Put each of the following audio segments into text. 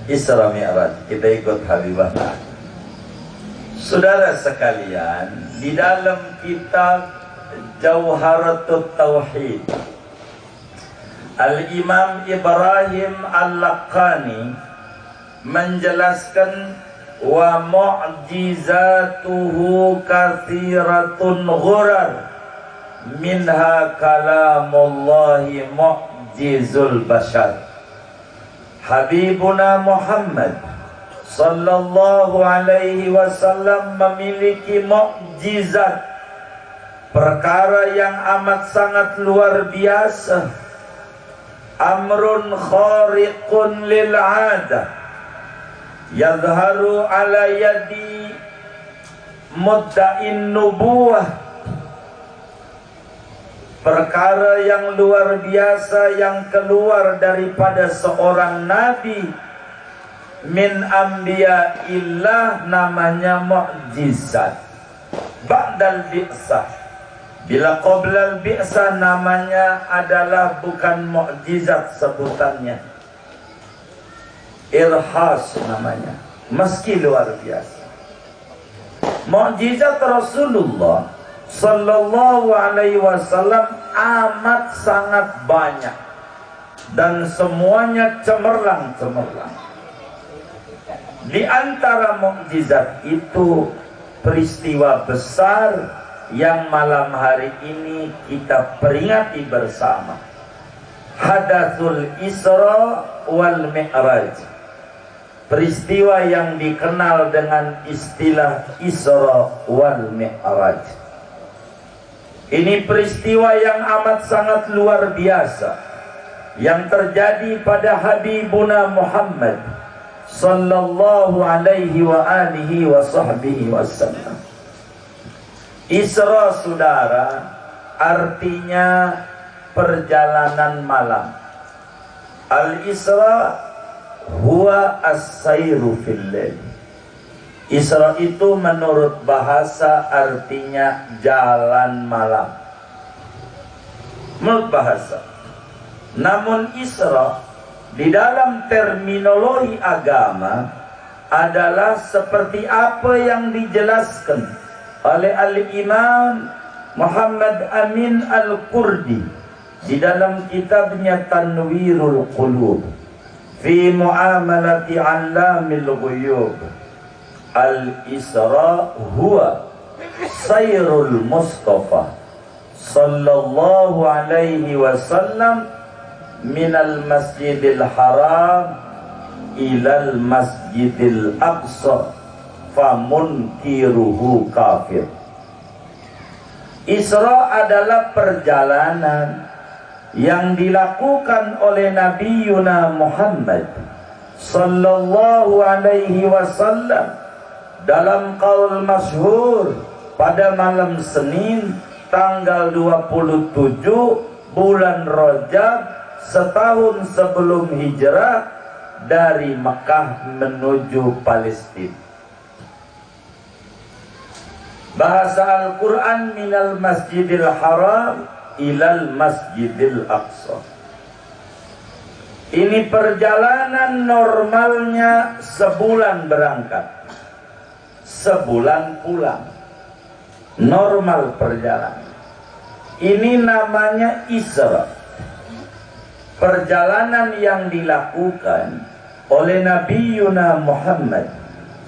Isra Mi'raj, kita ikut Habibana. Saudara sekalian, di dalam kitab Jauharatut Tauhid, Al-Imam Ibrahim Al-Laqani menjelaskan wa mu'jizatuhu kathiratun ghurar minha kalamullahi mu'jizul bashar. Habibuna Muhammad sallallahu alaihi wasallam memiliki mukjizat, perkara yang amat sangat luar biasa, amrun khariqun lil 'adah yadharu ala yadi mudda'in nubuwah, perkara yang luar biasa yang keluar daripada seorang nabi min anbiya illah, namanya mukjizat. Ba'dal bi'sah, bila qoblal bi'sah namanya adalah bukan mukjizat sebutannya, irhas namanya, meski luar biasa. Mukjizat Rasulullah sallallahu alaihi wasallam amat sangat banyak dan semuanya cemerlang-cemerlang. Di antara mukjizat itu peristiwa besar yang malam hari ini kita peringati bersama, Hadatsul Isra wal Mi'raj, peristiwa yang dikenal dengan istilah Isra wal Mi'raj. Ini peristiwa yang amat sangat luar biasa yang terjadi pada Habibuna Muhammad sallallahu alaihi wa alihi wa sahbihi wasallam. Isra, saudara, artinya perjalanan malam. Al-Isra huwa as-sayru fil lail. Isra itu menurut bahasa artinya jalan malam, menurut bahasa. Namun Isra di dalam terminologi agama adalah seperti apa yang dijelaskan oleh Al-Imam Muhammad Amin Al-Qurdi di dalam kitabnya Tanwirul Qulub fi muamalati 'allamil ghuyub. Al-Isra huwa sayrul Mustafa sallallahu alaihi wasallam minal masjidil haram ilal masjidil aqsa famunkiruhu kafir. Isra adalah perjalanan yang dilakukan oleh Nabi Yuna Muhammad sallallahu alaihi wasallam dalam qaul masyhur pada malam Senin tanggal 27 bulan Rajab setahun sebelum hijrah dari Mekah menuju Palestina. Bahasa Al-Quran minal masjidil haram ilal masjidil aqsa. Ini perjalanan normalnya sebulan berangkat, sebulan pulang, normal perjalanan. Ini namanya Isra, perjalanan yang dilakukan oleh Nabi Yuna Muhammad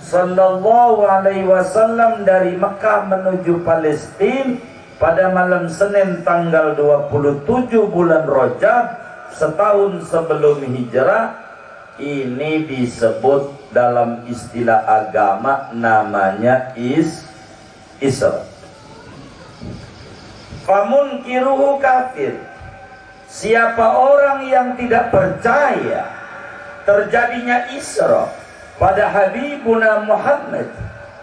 sallallahu alaihi wasallam dari Mekah menuju Palestina pada malam Senin tanggal 27 bulan Rajab setahun sebelum hijrah. Ini disebut dalam istilah agama namanya Isra. Famunkiruhu kafir. Siapa orang yang tidak percaya terjadinya Isra pada Habibuna Muhammad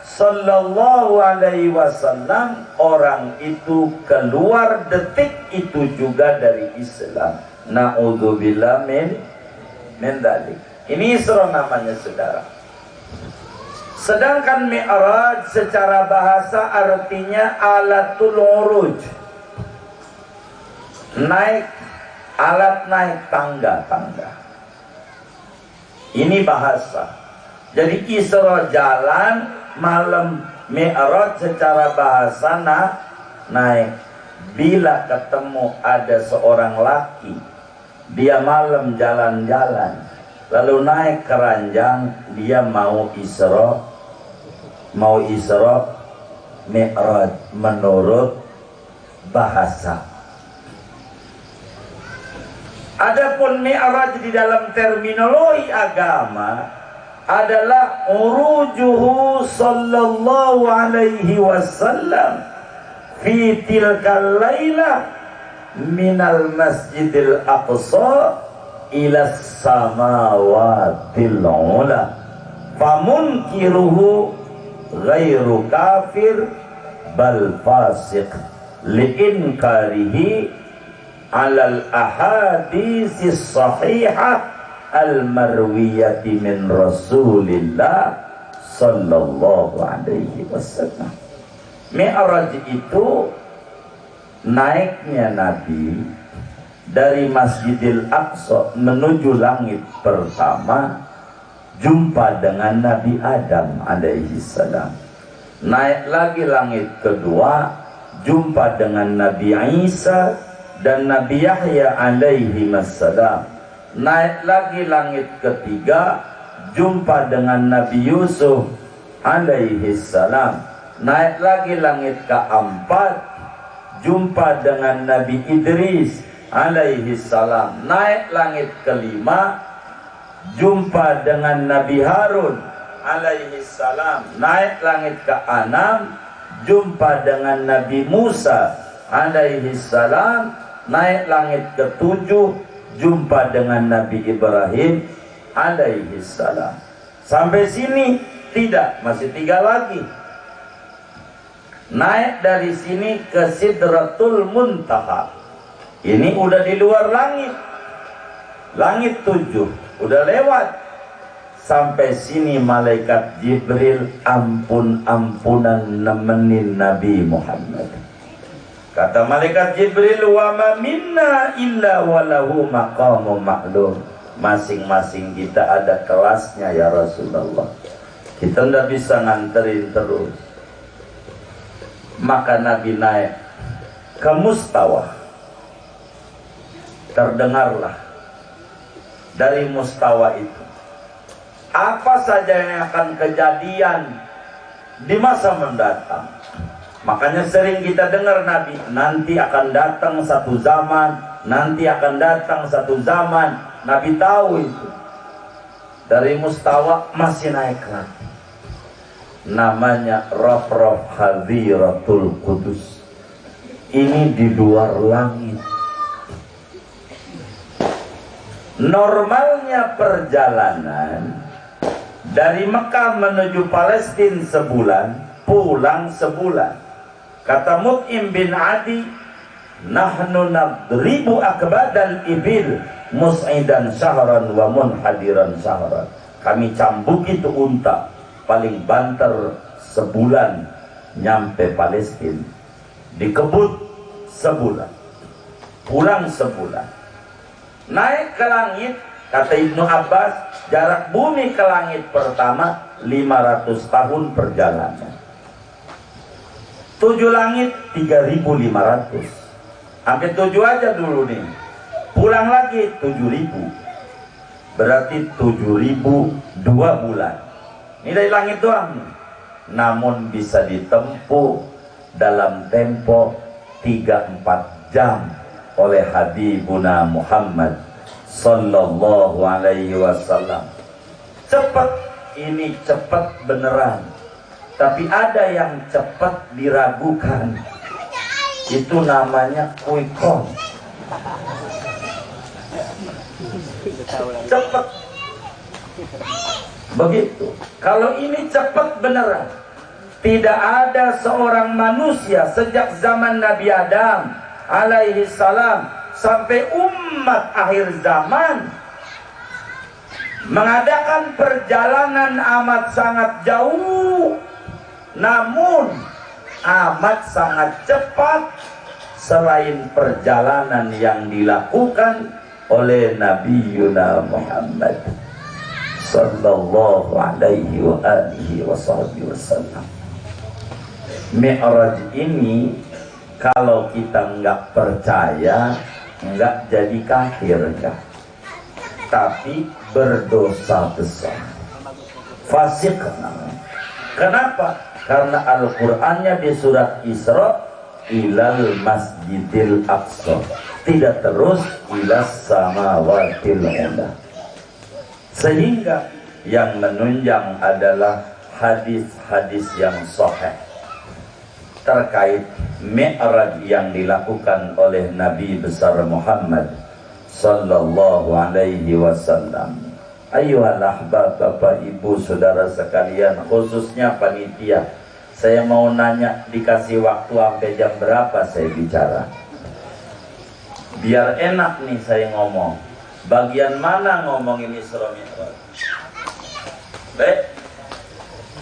sallallahu alaihi wasallam, orang itu keluar detik itu juga dari Islam. Na'udzubillah min dzalik. Ini Isra namanya, saudara. Sedangkan Mi'raj secara bahasa artinya alatul uruj, naik, alat naik tangga-tangga. Ini bahasa. Jadi Isra jalan, malam Mi'raj secara bahasa naik. Bila ketemu ada seorang laki, dia malam jalan-jalan, lalu naik keranjang, dia mau Isra Mi'raj menurut bahasa. Adapun Mi'raj di dalam terminologi agama adalah urujuhu sallallahu alaihi wasallam fi tilkal lailah minal masjidil aqsa ila samawatil ula famunkiruhu ghairu kafir bal fasiq liinkarihi alal ahaditsis sahihah al marwiyati min Rasulillah sallallahu alaihi wasallam. Mi'raj itu naiknya Nabi dari Masjidil Aqsa menuju langit pertama, jumpa dengan Nabi Adam alaihi salam. Naik lagi langit kedua, jumpa dengan Nabi Isa dan Nabi Yahya alaihi wassalam. Naik lagi langit ketiga, jumpa dengan Nabi Yusuf alaihi salam. Naik lagi langit keempat, jumpa dengan Nabi Idris alaihi salam. Naik langit kelima, jumpa dengan Nabi Harun alaihi salam. Naik langit keenam, jumpa dengan Nabi Musa alaihi salam. Naik langit ketujuh, jumpa dengan Nabi Ibrahim alaihi salam. Sampai sini tidak, masih 3 lagi. Naik dari sini ke Sidratul Muntaha. Ini udah di luar langit. Langit 7 udah lewat. Sampai sini malaikat Jibril ampun-ampunan nemenin Nabi Muhammad. Kata malaikat Jibril, wa ma minna illa walahu maqamun ma'lum. Masing-masing kita ada kelasnya ya Rasulullah. Kita tidak bisa nganterin terus. Maka Nabi naik ke Mustawa. Terdengarlah dari Mustawa itu apa saja yang akan kejadian di masa mendatang. Makanya sering kita dengar Nabi, nanti akan datang satu zaman, nanti akan datang satu zaman. Nabi tahu itu. Dari Mustawa masih naik lagi. Namanya Raf-Raf Hadiratul Qudus. Ini di luar langit. Normalnya perjalanan dari Mekah menuju Palestina sebulan, pulang sebulan. Kata Mut'im bin Adi, nahnu nadribu akbadal ibil mus'idan syahran wa munhadiran syahran. Kami cambuk itu unta, paling banter sebulan nyampe Palestina. Dikebut sebulan, pulang sebulan. Naik ke langit, kata Ibnu Abbas, jarak bumi ke langit pertama 500 tahun perjalanan. 7 langit 3.500. Hampir 7 aja dulu nih. Pulang lagi 7.000. Berarti 7.000 2 bulan. Ini dari langit doang nih. Namun bisa ditempuh dalam tempo 3-4 jam oleh Habibuna Muhammad sallallahu alaihi wasallam. Cepat, ini cepat beneran. Tapi ada yang cepat diragukan. Itu namanya quick count. Cepat. Begitu. Kalau ini cepat beneran. Tidak ada seorang manusia sejak zaman Nabi Adam alaihi salam sampai umat akhir zaman mengadakan perjalanan amat sangat jauh, namun amat sangat cepat selain perjalanan yang dilakukan oleh Nabi Muhammad sallallahu alaihi wa alihi wasallam. Mi'raj ini kalau kita nggak percaya, nggak jadi kafir ya, tapi berdosa besar, fasik namanya. Kenapa? Karena Al-Qur'annya di surat Isra ilal masjidil aqsa, tidak terus ilas samawatil ula. Sehingga yang menunjang adalah hadis-hadis yang sahih terkait Mi'raj yang dilakukan oleh Nabi besar Muhammad sallallahu alaihi wasallam. Ayuhal ahbab, Bapak Ibu Saudara sekalian, khususnya panitia, saya mau nanya, dikasih waktu sampai jam berapa saya bicara? Biar enak nih saya ngomong. Bagian mana ngomongin Isra Mi'raj? Baik.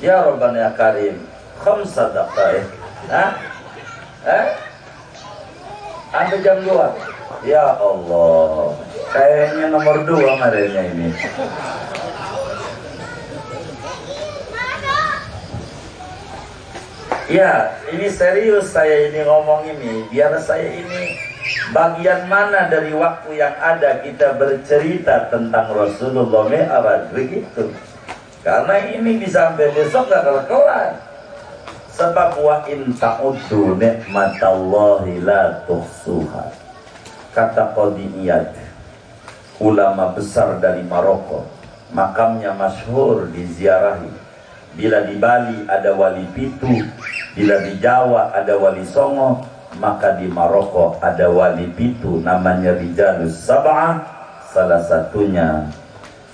Ya Rabbana ya Karim, khamsa daqa'iq. Sampai jam 2. Ya Allah, kayaknya nomor 2 kemarinnya ini. Ya, ini serius saya ini ngomong ini. Biar saya ini bagian mana dari waktu yang ada kita bercerita tentang Rasulullah Mi'raj begitu. Karena ini bisa sampai besok gak kelar. Sebab wa in ta'uddu ni'matallahi la tuhsuha. Kata Qadhi Iyad, ulama besar dari Maroko, makamnya masyhur diziarahi. Bila di Bali ada wali pitu, bila di Jawa ada wali songo, maka di Maroko ada wali pitu namanya Rijalus Sab'ah. Salah satunya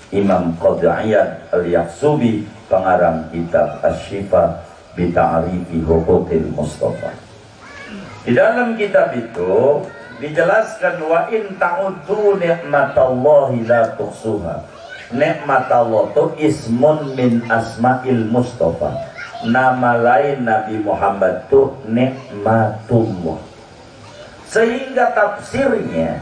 Imam Qadhi Iyad Al-Yaqsubi, pengarang kitab Asy-Syifa bi Ta'rifi Huquqil Mustafa. Di dalam kitab itu dijelaskan wa in ta'uddu ni'matallahi la tuhsuha. Nikmat Allah itu ismun min asma'il Mustafa. Nama lain Nabi Muhammad itu nikmatullah. Sehingga tafsirnya,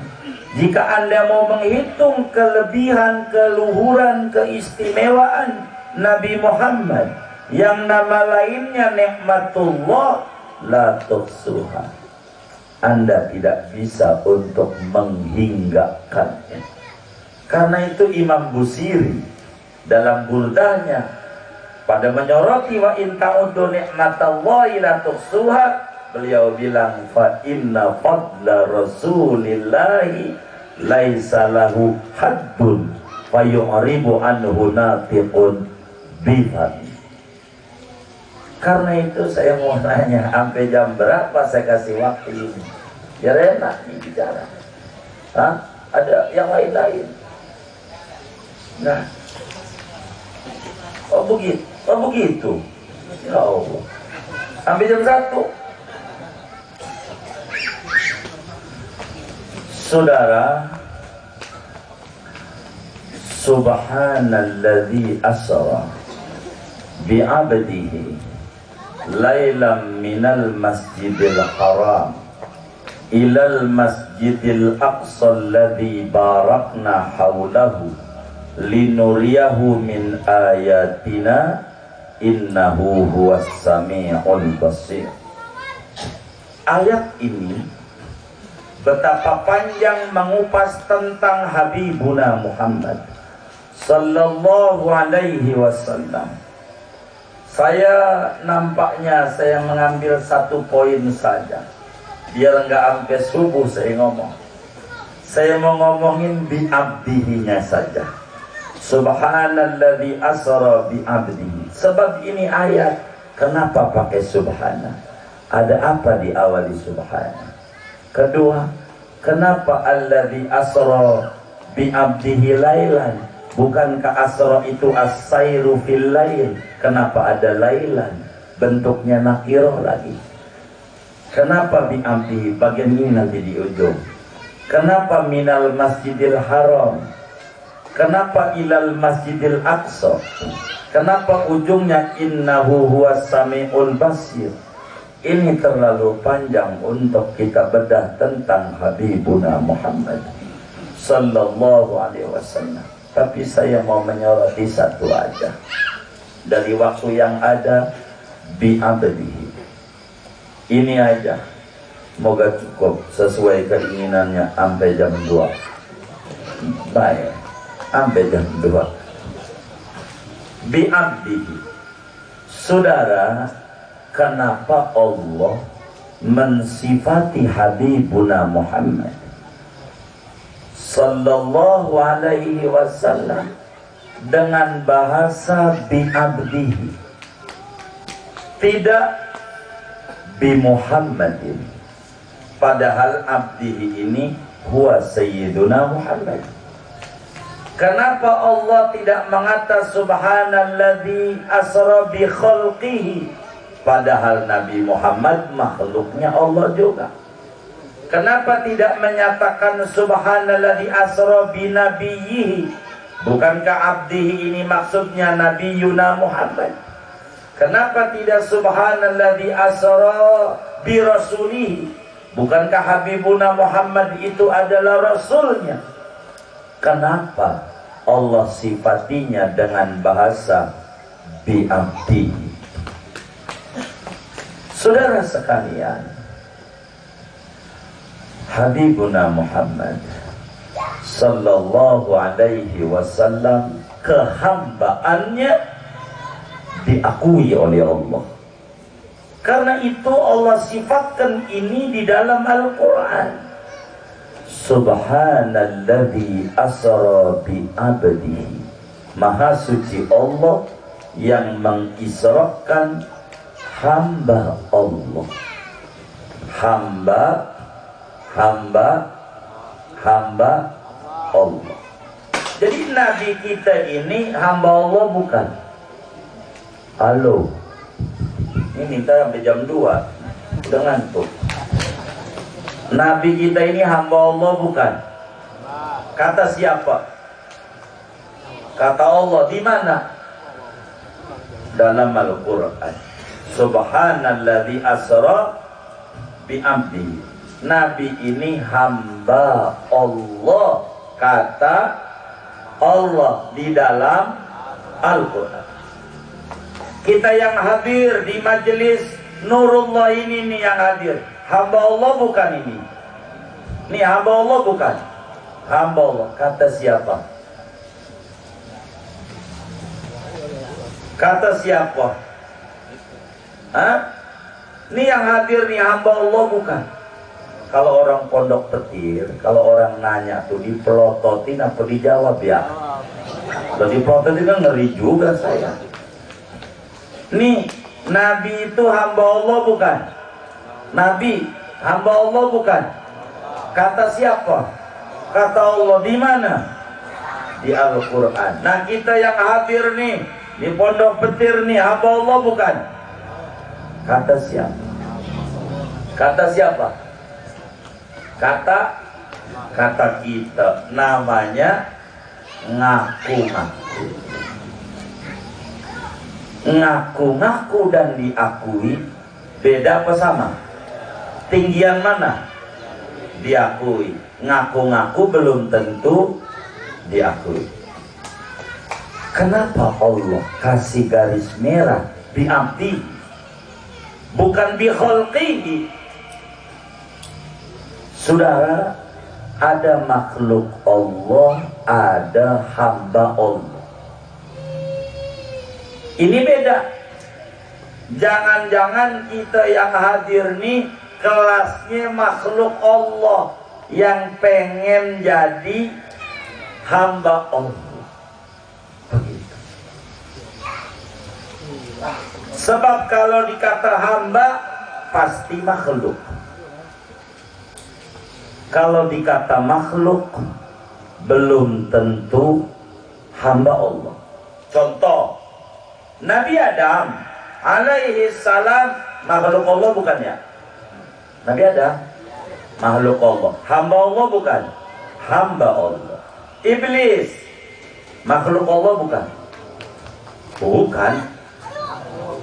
jika Anda mau menghitung kelebihan, keluhuran, keistimewaan Nabi Muhammad yang nama lainnya nikmatullah, la tuhsuha, Anda tidak bisa untuk menghinggakannya. Karena itu Imam Busiri dalam buldahnya pada menyoroti wa in ta'uddu ni'matallahi la tuhsuha, beliau bilang fa inna fadla rasulillahi laisa lahu haddun fa yu'ribu anhu natiqun bifad. Karena itu saya mau nanya, sampai jam berapa saya kasih waktu ini? Biar enak nih bicara. Ada yang lain-lain. Nah, oh begitu. Ya Allah. Sampai jam 1. Saudara, subhanalladzi asra bi'abdihi lailam minal masjidil haram ilal masjidil aqsa alladzi barakna haulahu linuriyahu min ayatina innahu huwas sami'ul basir. Ayat ini betapa panjang mengupas tentang Habibuna Muhammad sallallahu alaihi wasallam. Nampaknya saya mengambil 1 poin saja, biar enggak sampai subuh saya ngomong. Saya mau ngomongin bi abdihinya saja. Subhanalladzi asra bi abdihi. Sebab ini ayat, kenapa pakai subhana? Ada apa diawali subhana? Kedua, kenapa alladzi asra bi abdihi lailan? Bukankah asra itu as-sairu fil lail? Kenapa ada lailan? Bentuknya nakirah lagi. Kenapa bi abdihi? Bagian ini nanti di ujung. Kenapa minal masjidil haram? Kenapa ilal masjidil aqsa? Kenapa ujungnya innahu huwas sami'ul basir? Ini terlalu panjang untuk kita bedah tentang Habibuna Muhammad sallallahu alaihi wasallam. Tapi saya mau menyoroti satu aja. Dari waktu yang ada, bi'abdihi. Ini aja. Moga cukup sesuai keinginannya sampai jam 2. Baik. Sampai jam 2. Bi'abdihi. Saudara, kenapa Allah mensifati Habibuna Muhammad sallallahu alaihi wasallam dengan bahasa bi'abdihi, tidak bi Muhammadin, padahal abdihi ini huwa sayyiduna Muhammad? Kenapa Allah tidak mengatakan subhanalladzi asra bi khalqihi, padahal Nabi Muhammad makhluknya Allah juga? Kenapa tidak menyatakan subhanalladzi asra bi nabiyhi? Bukankah abdihi ini maksudnya Nabi Yuna Muhammad? Kenapa tidak subhanalladzi asra bi rasulihi? Bukankah Habibuna Muhammad itu adalah rasulnya? Kenapa Allah sifatinya dengan bahasa bi abdihi? Saudara sekalian, Habibuna Muhammad sallallahu alaihi wasallam, kehambaannya diakui oleh Allah. Karena itu Allah sifatkan ini di dalam Al-Quran. Subhanalladzi asra bi abdihi. Maha suci Allah yang mengisrakan hamba Allah. Hamba Allah. Jadi Nabi kita ini hamba Allah bukan? Halo, ini kita sampai jam 2 udah ngantuk. Nabi kita ini hamba Allah bukan? Kata siapa? Kata Allah. Di mana? Dalam Al-Quran. Subhanalladzi asra bi abdihi. Nabi ini hamba Allah, kata Allah di dalam Al-Quran. Kita yang hadir di majelis Nurullah ini nih yang hadir, hamba Allah bukan ini? Ini hamba Allah bukan? Hamba Allah, kata siapa? Kata siapa? Hah? Ini yang hadir nih hamba Allah bukan? Kalau orang pondok petir, kalau orang nanya tuh dipelototin apa dijawab ya? Kalau dipelototin kan ngeri juga saya. Nih, Nabi itu hamba Allah bukan? Nabi hamba Allah bukan? Kata siapa? Kata Allah. Di mana? Di Al-Quran. Nah, kita yang hadir nih di pondok petir nih hamba Allah bukan? Kata siapa? Kata siapa? Kata kita, namanya ngaku-ngaku. Ngaku-ngaku dan diakui beda apa sama? Tinggian mana? Diakui. Ngaku-ngaku belum tentu diakui. Kenapa Allah kasih garis merah bi abdi, bukan bi khalqihi? Saudara, ada makhluk Allah, ada hamba Allah. Ini beda. Jangan-jangan kita yang hadir nih kelasnya makhluk Allah yang pengen jadi hamba Allah. Begitu. Sebab kalau dikata hamba pasti makhluk. Kalau dikata makhluk belum tentu hamba Allah. Contoh, Nabi Adam alaihi salam makhluk Allah bukan ya? Nabi Adam makhluk Allah, hamba Allah bukan? Hamba Allah. Iblis makhluk Allah bukan? Bukan.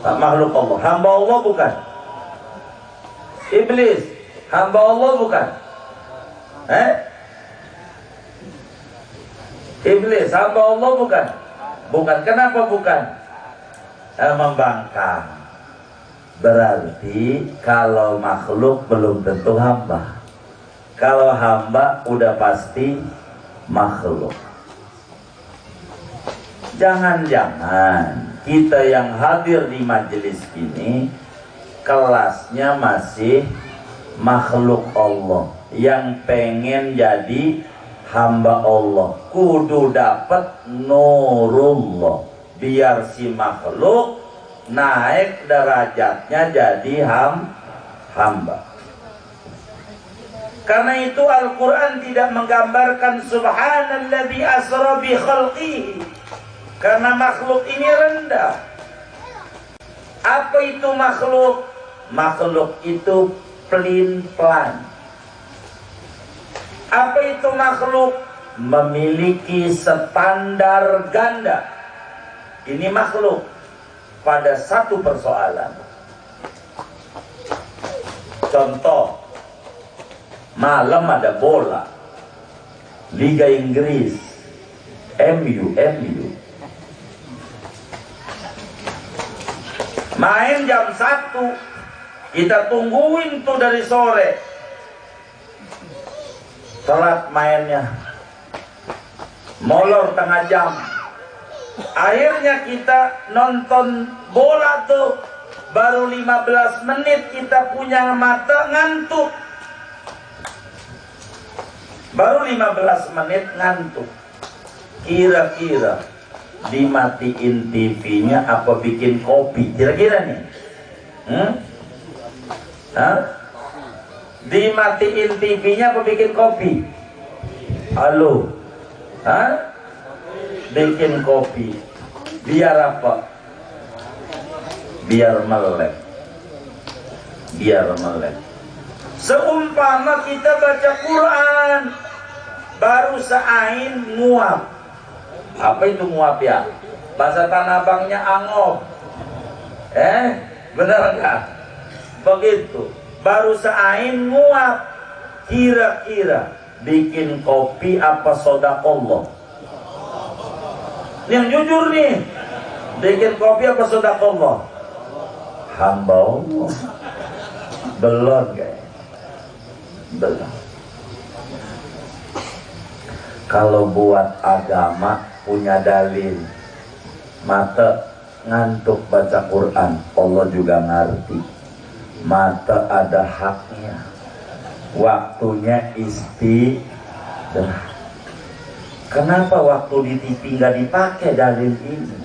Makhluk Allah, hamba Allah bukan? Iblis hamba Allah bukan? Iblis hamba Allah bukan? Bukan. Kenapa bukan? Membangkang. Berarti kalau makhluk belum tentu hamba. Kalau hamba udah pasti makhluk. Jangan-jangan kita yang hadir di majelis ini kelasnya masih makhluk Allah yang pengen jadi hamba Allah, kudu dapat nurullah biar si makhluk naik derajatnya jadi hamba. Karena itu Al-Quran tidak menggambarkan subhanalladzi asra bi khalqihi, karena makhluk ini rendah. Apa itu makhluk? Makhluk itu pelin-pelan. Apa itu makhluk? Memiliki standar ganda. Ini makhluk pada satu persoalan. Contoh, malam ada bola Liga Inggris, MU main jam 1, kita tungguin tuh dari sore, telat mainnya, molor tengah jam. Akhirnya kita nonton bola tuh baru 15 menit kita punya mata ngantuk. Baru 15 menit ngantuk. Kira-kira dimatiin TV-nya apa bikin kopi? Kira-kira nih? Dimatiin TV-nya apa bikin kopi? Halo? Bikin kopi. Biar apa? Biar melek. Biar melek. Seumpama kita baca Quran baru seain nguap. Apa itu nguap ya? Bahasa Tanah Abangnya angop. Bener nggak? Begitu. Baru seain nguap. Kira-kira bikin kopi apa sodakollah? Yang jujur nih, bikin kopi apa sodakollah? Hamba Allah. Belum guys. Belum. Kalau buat agama punya dalil, mata ngantuk baca Quran, Allah juga ngerti. Mata ada haknya, waktunya istirahat. Kenapa waktu di TV nggak dipakai dalil ini?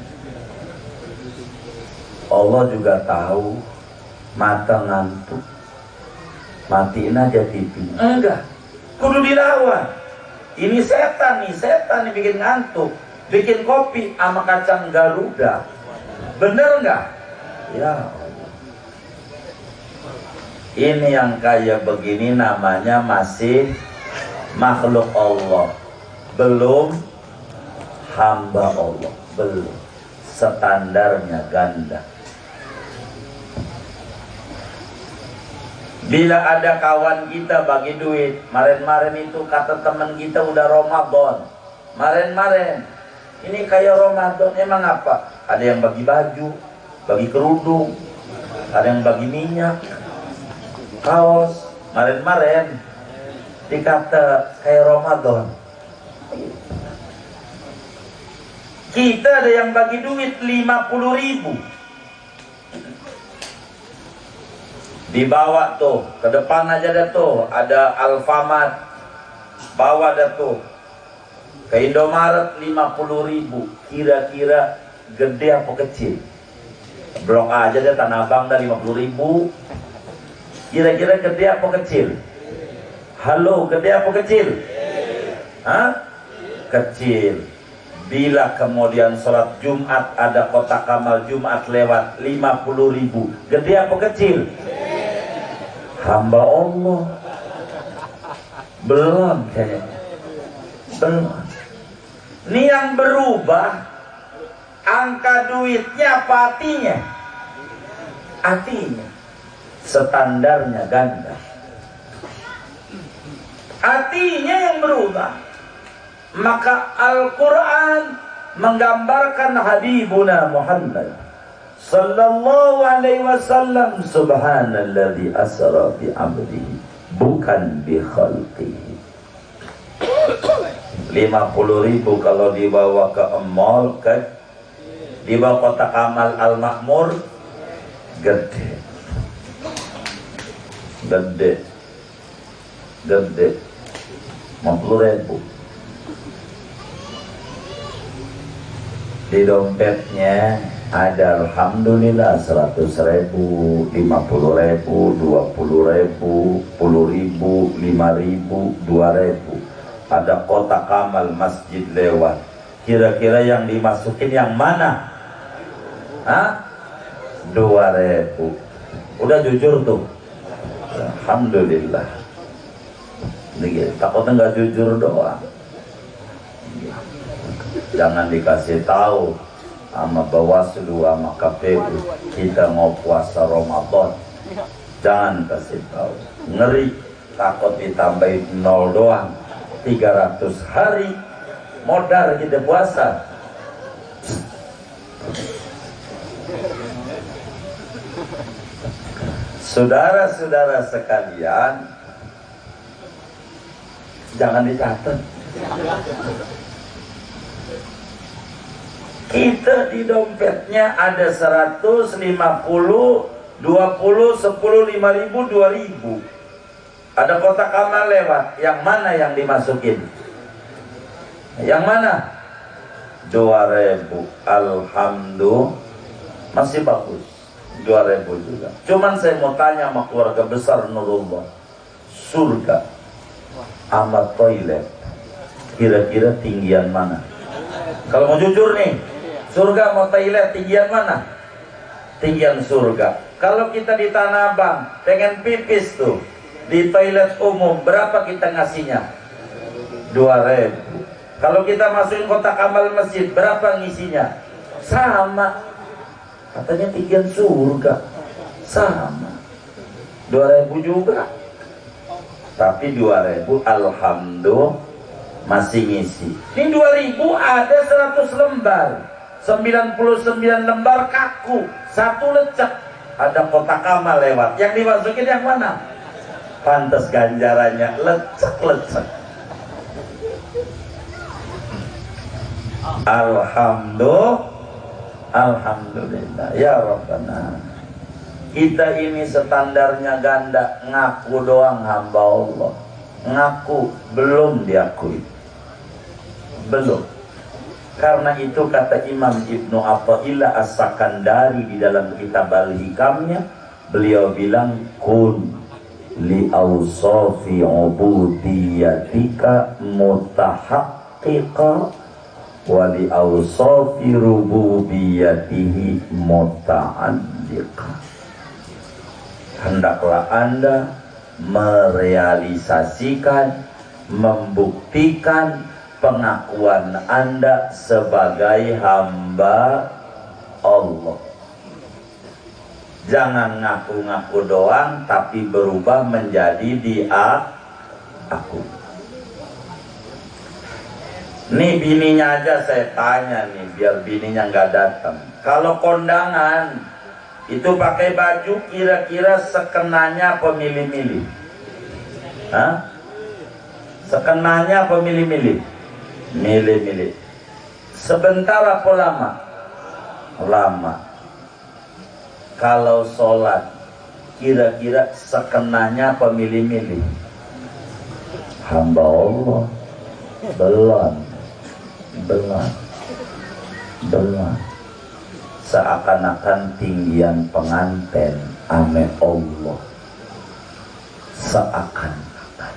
Allah juga tahu mata ngantuk, matiin aja TV. Enggak, kudu dilawan. Ini setan nih bikin ngantuk, bikin kopi sama kacang Garuda. Bener nggak? Ya Allah. Ini yang kayak begini namanya masih makhluk Allah, belum hamba Allah, belum. Standarnya ganda. Bila ada kawan kita bagi duit, kemarin itu kata teman kita udah Ramadan. Kemarin, ini kayak Ramadan, emang apa? Ada yang bagi baju, bagi kerudung, ada yang bagi minyak, kaos. Kemarin dikata kayak Ramadan. Kita ada yang bagi duit 50.000. Dibawa tuh ke depan aja dah tuh, ada Alfamart, bawa dah tuh ke Indomaret 50.000. Kira-kira gede apa kecil? Blok aja dah Tanah Abang dah 50.000. Kira-kira gede apa kecil? Halo, gede apa kecil? Kecil. Bila kemudian sholat Jumat ada kotak amal Jumat lewat 50.000, gede apa kecil? Hamba Allah. Belum kayaknya. Belum. Ini yang berubah angka duitnya apa hatinya? Hatinya. Standarnya ganda. Hatinya yang berubah. Maka Al-Quran menggambarkan Habibuna Muhammad sallallahu alaihi wasallam, subhanalladzi asra bi 'abdihi, bukan bi khalqihi. 50.000 kalau dibawa ke mall, dibawa kota Kamal Al-Makmur, gede 50.000. Di dompetnya ada alhamdulillah 100.000, 50.000, 20.000, 10.000, 5.000, 2.000. Ada kota Kamal, masjid lewat. Kira-kira yang dimasukin yang mana? Hah? 2.000. Udah jujur tuh. Alhamdulillah. Ini takutnya nggak jujur doang. Jangan dikasih tahu sama Bawaslu sama KPU kita mau puasa Ramadan. Jangan kasih tahu. Ngeri, takut ditambahin 0 doang. 300 hari modal kita puasa. Saudara-saudara sekalian, jangan dicatat. Kita di dompetnya ada 100, 50, 20, 10, 5.000, 2.000. Ada kotak amal lewat, yang mana yang dimasukin? Yang mana? 2.000. Alhamdulillah, masih bagus. 2.000 juga. Cuman saya mau tanya sama keluarga besar Nurullah, surga sama toilet kira-kira tinggian mana? Kalau mau jujur nih, surga mau toilet tinggian mana? Tinggian surga. Kalau kita di Tanah Abang pengen pipis tuh di toilet umum, berapa kita ngasihnya? 2.000. Kalau kita masukin kotak amal masjid, berapa ngisinya? Sama. Katanya tinggian surga. Sama. 2.000 juga. Tapi 2.000 alhamdulillah masih ngisi. Ini 2.000 ada 100 lembar. 99 lembar kaku. 1 lecek. Ada kotak amal lewat. Yang dimasukin yang mana? Pantas ganjarannya lecek-lecek. Alhamdulillah ya Rabbana. Kita ini standarnya ganda, ngaku doang hamba Allah, ngaku belum diakui, belum. Karena itu kata Imam Ibnu Athaillah As-Sakandari di dalam kitab Al-Hikamnya, beliau bilang kun li awsafi ubudiyatika mutahaqqiqa wa li awsafi rububiyatihi muta'alliqa. Hendaklah Anda merealisasikan, membuktikan pengakuan Anda sebagai hamba Allah. Jangan ngaku-ngaku doang tapi berubah menjadi aku. Nih bininya aja saya tanya nih, biar bininya nggak datang. Kalau kondangan itu pakai baju kira-kira sekenanya pemilih-milih. Hah? Sekenanya pemilih-milih. Milih-milih. Sebentar apa lama? Lama. Kalau sholat kira-kira sekenanya pemilih-milih. Hamba Allah belum. Seakan-akan tinggian pengantin ame Allah. Seakan-akan.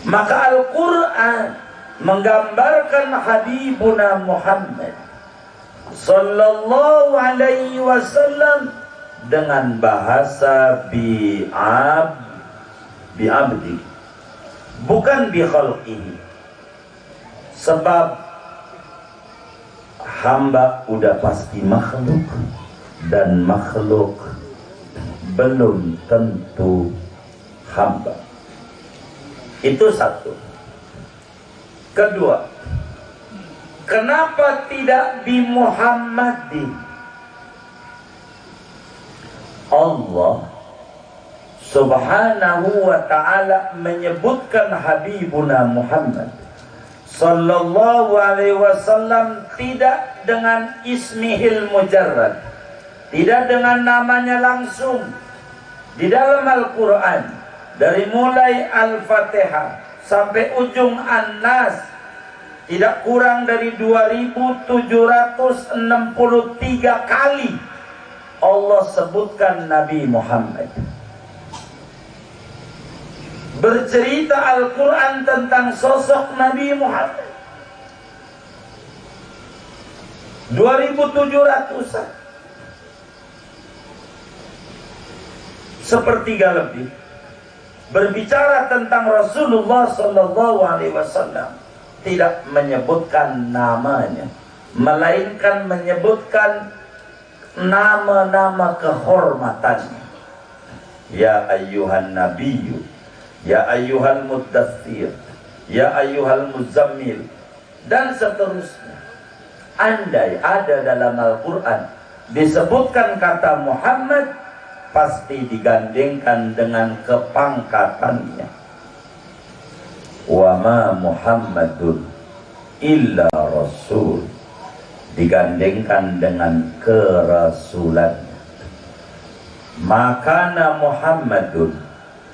Maka Al-Quran menggambarkan Habibuna Muhammad sallallahu alaihi wasallam dengan bahasa bi'abdi, bukan bi khalqihi. Sebab hamba udah pasti makhluk, dan makhluk belum tentu hamba. Itu satu. Kedua, kenapa tidak bi Muhammadin? Allah Subhanahu wa ta'ala menyebutkan Habibuna Muhammad sallallahu alaihi wasallam tidak dengan ismihil mujarrad, tidak dengan namanya langsung. Di dalam Al-Quran, dari mulai Al-Fatihah sampai ujung An-Nas, tidak kurang dari 2763 kali Allah sebutkan Nabi Muhammad. Bercerita Al-Quran tentang sosok Nabi Muhammad 2700-an, sepertiga lebih. Berbicara tentang Rasulullah Sallallahu Alaihi Wasallam, tidak menyebutkan namanya, melainkan menyebutkan nama-nama kehormatannya. Ya ayyuhan nabiyyu, ya ayyuhal muddaththir, ya ayyuhal muzammil, dan seterusnya. Andai ada dalam Al-Quran disebutkan kata Muhammad, pasti digandengkan dengan kepangkatannya. Wa ma Muhammadun illa rasul, digandengkan dengan kerasulannya. Makana Muhammadun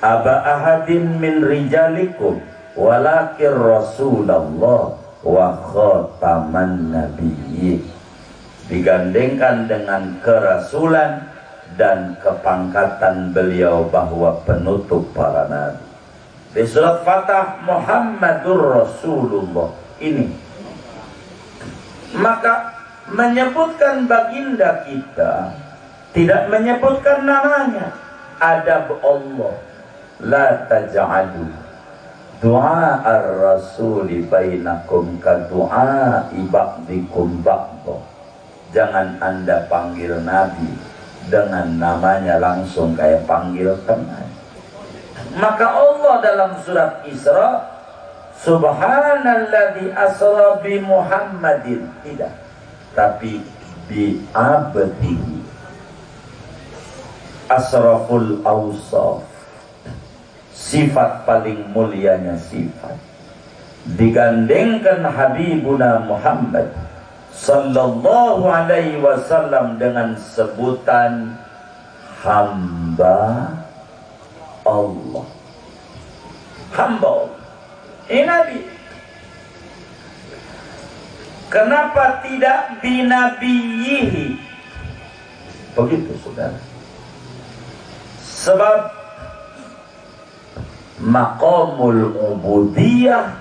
aba ahadin min rijalikum walakin Rasulullah wa khataman nabiyyin, digandengkan dengan kerasulan dan kepangkatan beliau bahwa penutup para nabi. Di surat Fatah, Muhammadur Rasulullah ini, maka menyebutkan baginda kita, tidak menyebutkan namanya. Adab Allah, la taj'alu du'a ar-rasuli bainakum ka du'a ba'dikum ba'da. Jangan Anda panggil Nabi dengan namanya langsung kayak panggil teman. Maka Allah dalam surat Isra, Subhanalladzi asra bi Muhammadin, tidak, tapi bi abdihi, asraful awsaf, sifat paling mulianya sifat, digandengkan Habibuna Muhammad sallallahu alaihi wasallam dengan sebutan hamba Allah. Hamba Allah. Ini Nabi. Kenapa tidak binabiyihi? Begitu saudara. Sebab maqamul ubudiyah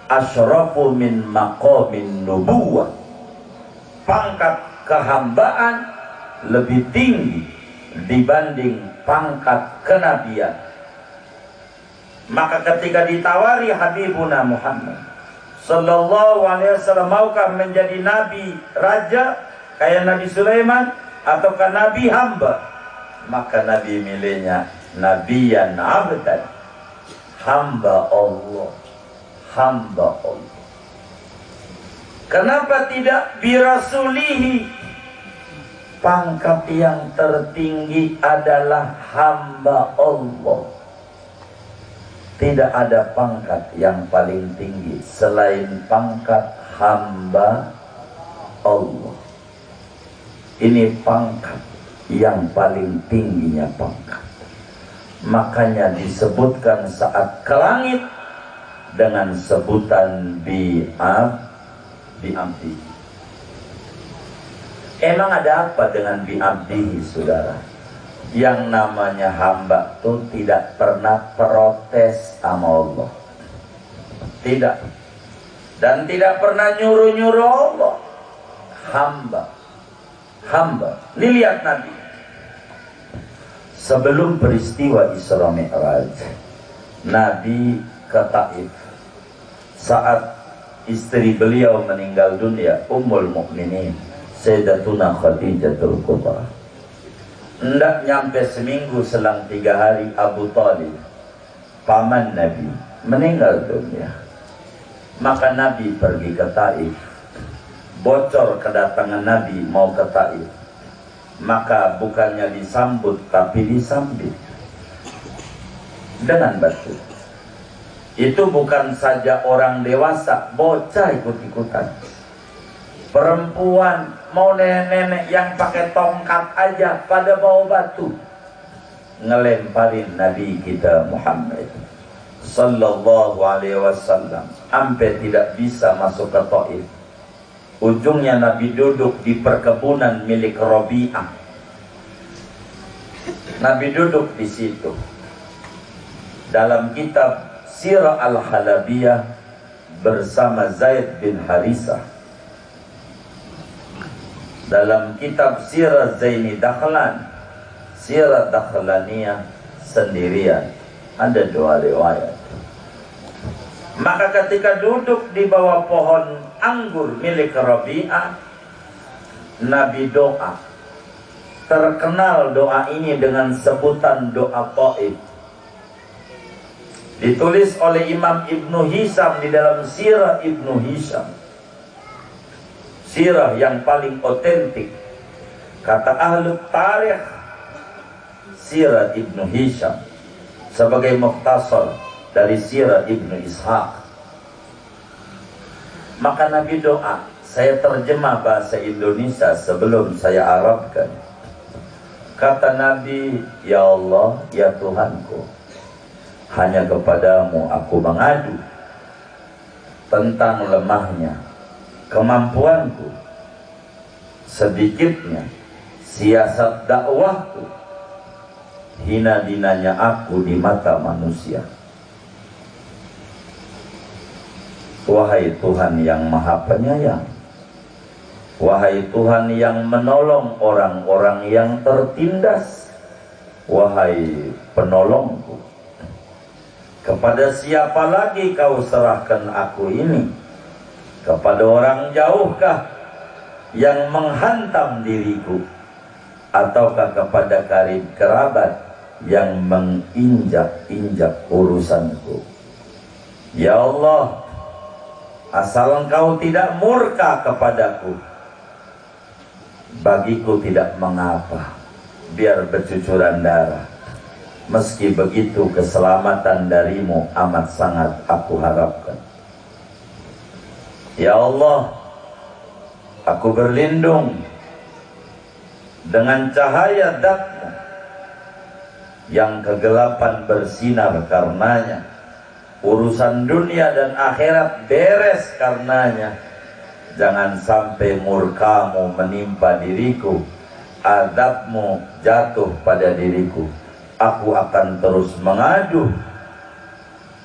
asyrafu min maqamin nubuwah. Pangkat kehambaan lebih tinggi dibanding pangkat kenabian. Maka ketika ditawari Habibuna Muhammad sallallahu alaihi wasallam, maukah menjadi nabi raja kayak Nabi Sulaiman ataukah nabi hamba? Maka Nabi milihnya nabiyan abdan, hamba Allah, hamba Allah. Kenapa tidak birasulihi? Pangkat yang tertinggi adalah hamba Allah. Tidak ada pangkat yang paling tinggi selain pangkat hamba Allah. Ini pangkat yang paling tingginya pangkat. Makanya disebutkan saat ke langit dengan sebutan bi'abdi. Emang ada apa dengan bi'abdihi, saudara? Yang namanya hamba tuh tidak pernah protes sama Allah, tidak, dan tidak pernah nyuruh-nyuruh Allah. Hamba. Ini lihat Nabi sebelum peristiwa Isra Mi'raj, Nabi ke Taif saat istri beliau meninggal dunia, Ummul Mukminin Sayyidatuna Khadijatul Kubra. Hendak nyampe seminggu, selang 3 hari Abu Talib, paman Nabi, meninggal dunia. Maka Nabi pergi ke Taif. Bocor kedatangan Nabi mau ke Taif. Maka bukannya disambut tapi disambit dengan batu. Itu bukan saja orang dewasa, bocah ikut-ikutan. Perempuan, mau nenek-nenek yang pakai tongkat aja pada bawa batu ngelemparin Nabi kita Muhammad sallallahu alaihi wasallam sampai tidak bisa masuk ke Taif. Ujungnya Nabi duduk di perkebunan milik Rabi'ah. Nabi duduk di situ. Dalam kitab Sirah Al-Halabiyah bersama Zaid bin Harisah. Dalam kitab Sirah Zaini Dakhlan, Sirah Dakhlaniyah sendirian. Ada dua riwayat. Maka ketika duduk di bawah pohon anggur milik Rabi'ah, Nabi doa. Terkenal doa ini dengan sebutan doa Taif. Ditulis oleh Imam Ibnu Hisham di dalam Sirah Ibnu Hisham. Sirah yang paling otentik. Kata ahli tarikh, Sirah Ibnu Hisham sebagai mukhtasar dari Sirah Ibnu Ishaq. Maka Nabi doa, saya terjemah bahasa Indonesia sebelum saya Arabkan. Kata Nabi, ya Allah, ya Tuhanku, hanya kepadamu aku mengadu tentang lemahnya kemampuanku, sedikitnya siasat dakwahku, hina-dinanya aku di mata manusia. Wahai Tuhan yang Maha Penyayang, wahai Tuhan yang menolong orang-orang yang tertindas, wahai penolongku, kepada siapa lagi kau serahkan aku ini? Kepada orang jauhkah yang menghantam diriku, ataukah kepada karib kerabat yang menginjak-injak urusanku? Ya Allah, asal Engkau tidak murka kepadaku, bagiku tidak mengapa biar bercucuran darah. Meski begitu keselamatan darimu amat sangat aku harapkan. Ya Allah, aku berlindung dengan cahaya Dat-Mu yang kegelapan bersinar karenanya. Urusan dunia dan akhirat beres karenanya. Jangan sampai murkamu menimpa diriku, azab-Mu jatuh pada diriku. Aku akan terus mengadu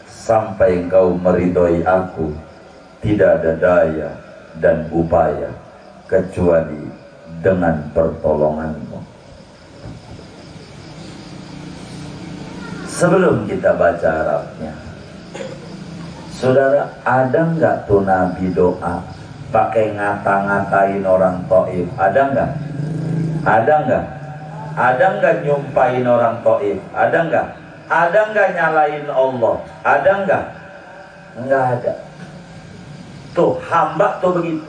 sampai Engkau meridhoi aku. Tidak ada daya dan upaya kecuali dengan pertolongan-Mu. Sebelum kita baca Arabnya, saudara, ada nggak tuh Nabi doa pakai ngata-ngatain orang Taif? Ada nggak? Ada nggak? Ada nggak nyumpahin orang Taif? Ada nggak? Ada nggak nyalain Allah? Ada nggak? Nggak ada. Tuh hamba tuh begitu.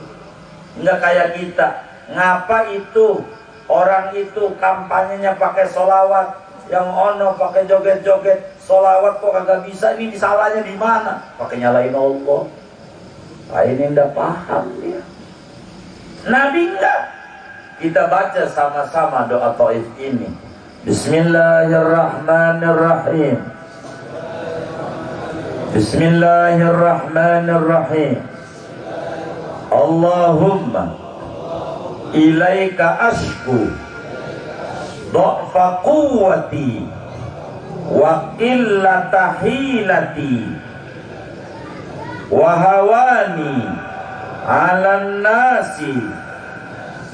Nggak kayak kita. Ngapa itu orang itu kampanyenya pakai solawat, yang ono pakai joget-joget solawat kok kagak bisa? Ini salahnya di mana? Pakai nyalain Allah. Nah, ini nggak paham dia. Nabi enggak. Kita baca sama-sama doa Taif ini. Bismillahirrahmanirrahim. Bismillahirrahmanirrahim. Allahumma ilaika ashku dha'fa quwwati wa qillata hilati wa hawani 'alan nasi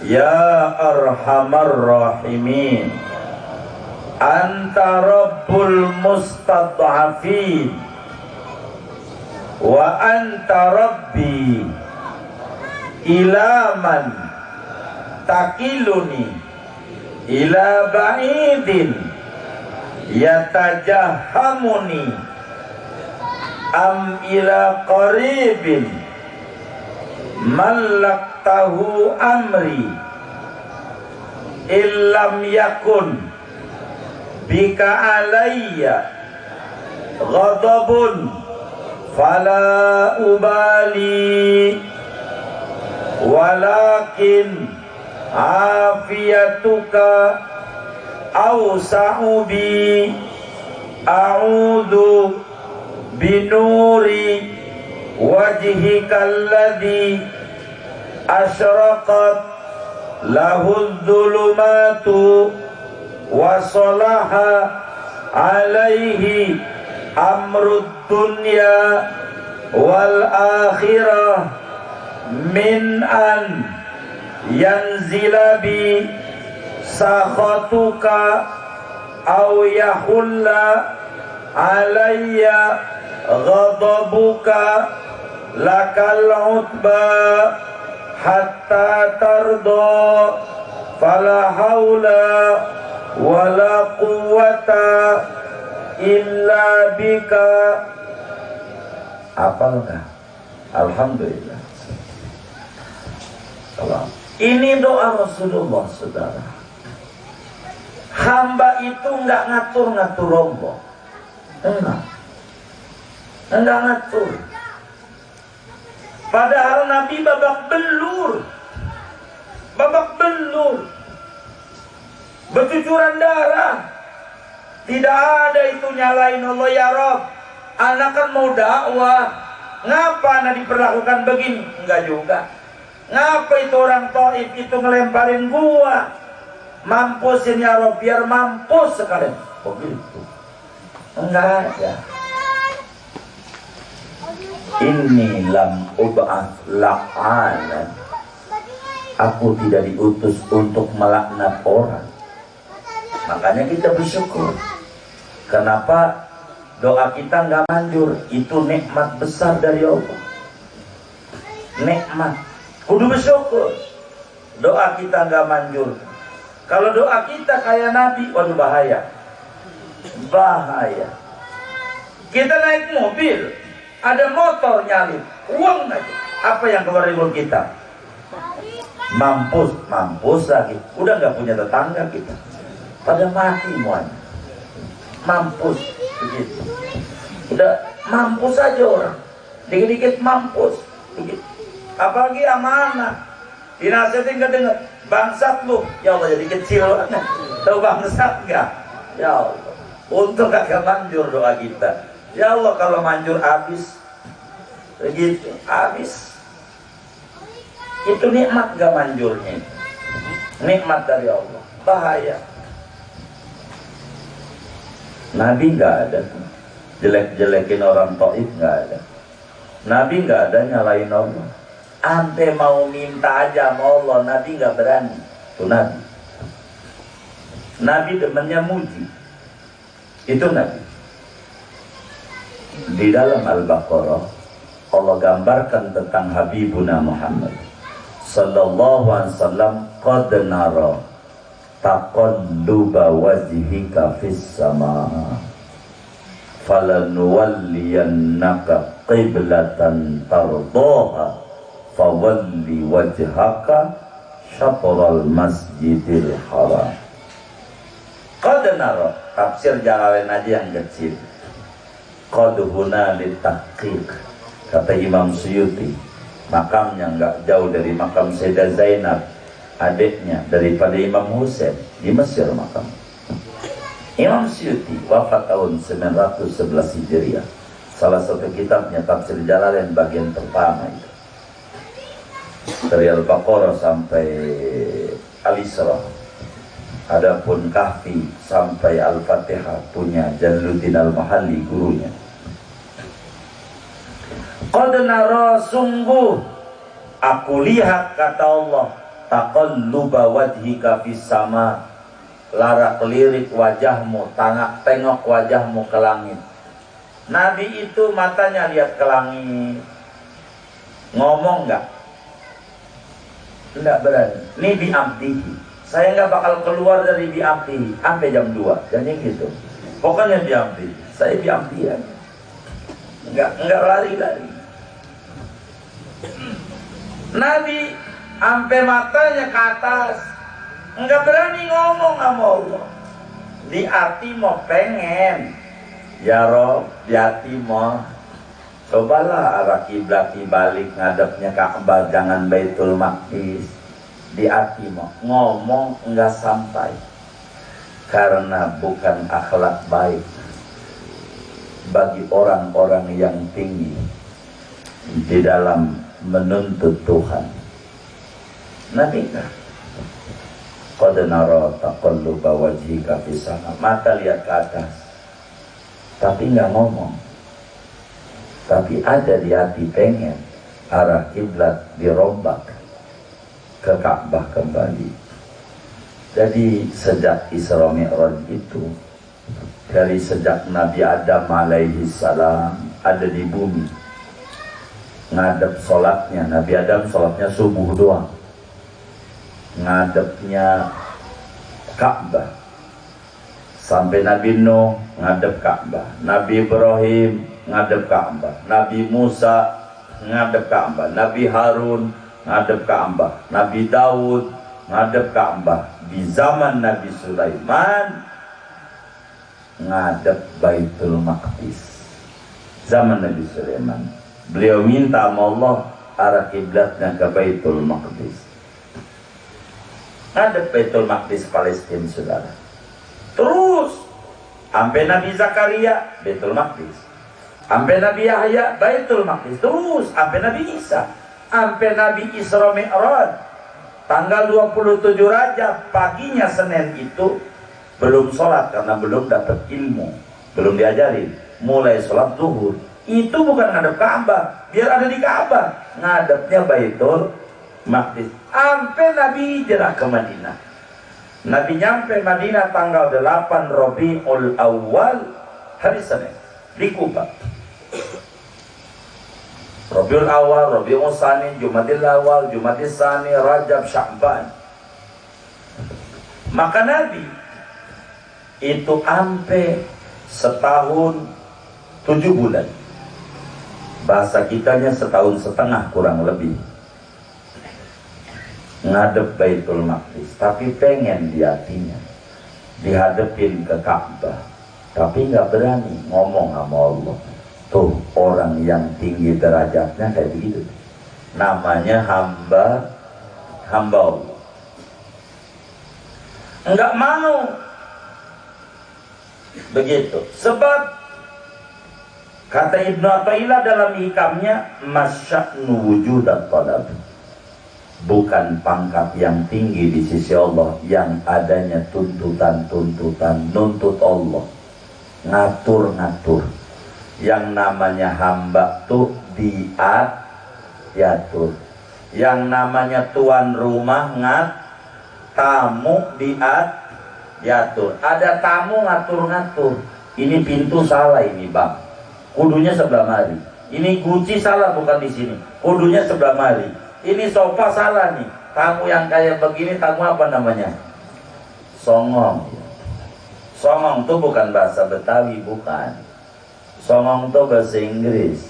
ya arhamar rahimin. Anta rabbul mustad'afin wa anta rabbi ila man takiluni ila ba'idin yatajahamuni am ila qaribin mallaktahu amri illam yakun bika alayya ghadabun fala ubali walakin afiyatuka awsa'u bi a'udhu binuri wajhika alladhi asyraqat lahu dhulumatu wa salaha alaihi amrud dunya wal akhirah min an yanzila bi sakhatuka aw yahulla alayya ghadabuka lakal utba hatta tardo fala haula wala quwwata illa bika. Apal enggak? Alhamdulillah. Ini doa Rasulullah, saudara. Hamba itu enggak ngatur-ngatur Allah. Enggak ngatur. Padahal Nabi babak belur, bercucuran darah. Tidak ada itu nyalain Allah, ya Rob, anak kan mau dakwah, ngapa anak diperlakukan begini? Enggak juga. Ngapa itu orang Taif itu ngelemparin gua? Mampusin ya Rob, biar mampus sekalian. Begitu. Enggak ada. Inni lam ub'ats la'anan. Aku tidak diutus untuk melaknat orang. Makanya kita bersyukur. Kenapa doa kita nggak manjur? Itu nikmat besar dari Allah. Nikmat. Kudu bersyukur. Doa kita nggak manjur. Kalau doa kita kayak Nabi, waduh bahaya. Bahaya. Kita naik mobil, ada motor nyalip, uang aja. Apa yang keluar dari mulut kita? Mampus lagi. Udah nggak punya tetangga kita. Pada mati semuanya. Mampus begitu. Udah mampus aja orang. Dikit-dikit mampus. Begitu. Apalagi amanah. Dinasihatin nggak dengar. Bangsat lu. Ya Allah jadi kecil. Tahu bangsat nggak? Ya Allah. Untung kagak manjur doa kita. Ya Allah kalau manjur habis. Begitu. Habis. Itu nikmat gak manjurnya. Nikmat dari Allah. Bahaya. Nabi nggak ada jelek-jelekin orang Taif, nggak ada. Nabi nggak ada nyalain Allah. Ante mau minta aja sama Allah, Nabi nggak berani. Itu Nabi. Nabi demennya muji. Itu Nabi. Di dalam Al-Baqarah Allah gambarkan tentang Habibuna Muhammad sallallahu alaihi wasallam, qad nara taqalluba wajhika fis sama falanuwalliyannaka qiblatan tardaha fawalli wajhaka syatral masjidil haram. Qad nara, tafsir Jalalain aja yang kecil. Qad huna litahqiq, kata Imam Suyuti, makamnya nggak jauh dari makam Sayyidah Zainab, adiknya daripada Imam Husain, di Mesir makam. Imam Suyuti wafat tahun 911 Hijriah. Salah satu kitabnya tafsir Jalalain bagian pertama itu. Dari Al-Baqarah sampai Al-Isra. Adapun Kahfi sampai Al-Fatihah punya Jalaluddin Al-Mahalli, gurunya. Qad nara, sungguh aku lihat, kata Allah, taqalluba wajhika fis sama, larak lirik wajahmu, tengok wajahmu ke langit. Nabi itu matanya lihat ke langit. Ngomong enggak? Enggak berani. Ini bi'abdihi, saya enggak bakal keluar dari bi'abdihi sampai jam 2, jadi gitu. Pokoknya bi'abdihi, saya bi'abdihi. enggak lari-lari. Nabi sampai matanya ke atas, enggak berani ngomong sama Allah. Di hati mau pengen, ya Rob, di hati mau cobalah arah kiblat balik ngadepnya Ka'bah, jangan Baitul Maqdis. Di hati mau ngomong enggak sampai, karena bukan akhlak baik bagi orang-orang yang tinggi di dalam menuntut Tuhan. Nabi enggak. Qad nara taqalluba wajhika fis sama, mata lihat ke atas tapi enggak ngomong, tapi ada di hati pengen arah kiblat dirombak ke Ka'bah kembali. Jadi sejak Isra Mi'raj itu, dari sejak Nabi Adam alaihi salam ada di bumi, ngadep sholatnya, Nabi Adam sholatnya subuh doang, ngadepnya Ka'bah. Sampai Nabi Nuh ngadep Ka'bah, Nabi Ibrahim ngadep Ka'bah, Nabi Musa ngadep Ka'bah, Nabi Harun ngadep Ka'bah, Nabi Daud ngadep Ka'bah. Di zaman Nabi Sulaiman ngadep Baitul Maqdis. Zaman Nabi Sulaiman beliau minta sama Allah arah kiblatnya ke Baitul Maqdis. Ngadep Baitul Maqdis Palestina, saudara. Terus sampai Nabi Zakaria Baitul Maqdis, sampai Nabi Yahya Baitul Maqdis, terus sampai Nabi Isa, sampai Nabi Isra Mi'raj. Tanggal 27 Rajab paginya Senin itu belum sholat karena belum dapat ilmu, belum diajarin. Mulai sholat zuhur itu bukan ngadep Ka'bah, biar ada di Ka'bah, ngadepnya Baitul Maqdis. Sampai Nabi hijrah ke Madinah. Nabi nyampe Madinah tanggal 8 Rabiul Awal, hari Senin, di Kuba. Rabiul Awal, Rabiul Tsani, Jumadil Awal, Jumadil Tsani, Rajab, Sya'ban. Maka Nabi itu sampai setahun 7 bulan. Bahasa kitanya setahun setengah kurang lebih, ngadep Baitul Maqdis, tapi pengen di hatinya dihadepin ke Ka'bah, tapi nggak berani ngomong sama Allah. Tuh orang yang tinggi derajatnya kayak begitu, namanya hamba Allah. Enggak mau begitu, sebab kata Ibnu Athaillah dalam hikamnya, masya'nu wujudat talab, bukan pangkat yang tinggi di sisi Allah, yang adanya tuntutan-tuntutan, nuntut Allah, ngatur-ngatur. Yang namanya hamba tuh diatur. Yang namanya tuan rumah tamu diatur. Ada tamu ngatur-ngatur. Ini pintu salah ini bang, kudunya sebelah mari. Ini kunci salah bukan di sini, kudunya sebelah mari. Ini sofa salah nih. Tamu yang kayak begini tamu apa namanya? Songong. Songong tuh bukan bahasa Betawi, bukan. Songong itu bahasa Inggris.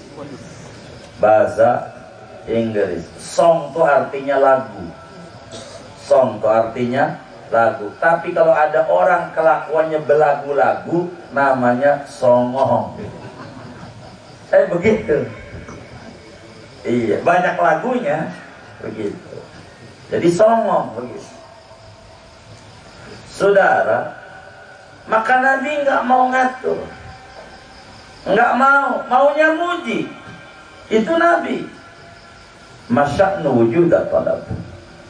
Bahasa Inggris. Song itu artinya lagu. Song itu artinya lagu. Tapi kalau ada orang kelakuannya belagu-lagu, namanya songong. Begitu. Iya, banyak lagunya begitu. Jadi songong begitu. Saudara, maka Nabi nggak mau ngatur. Enggak mau, maunya muji. Itu Nabi. Masya'nu wujudat talab,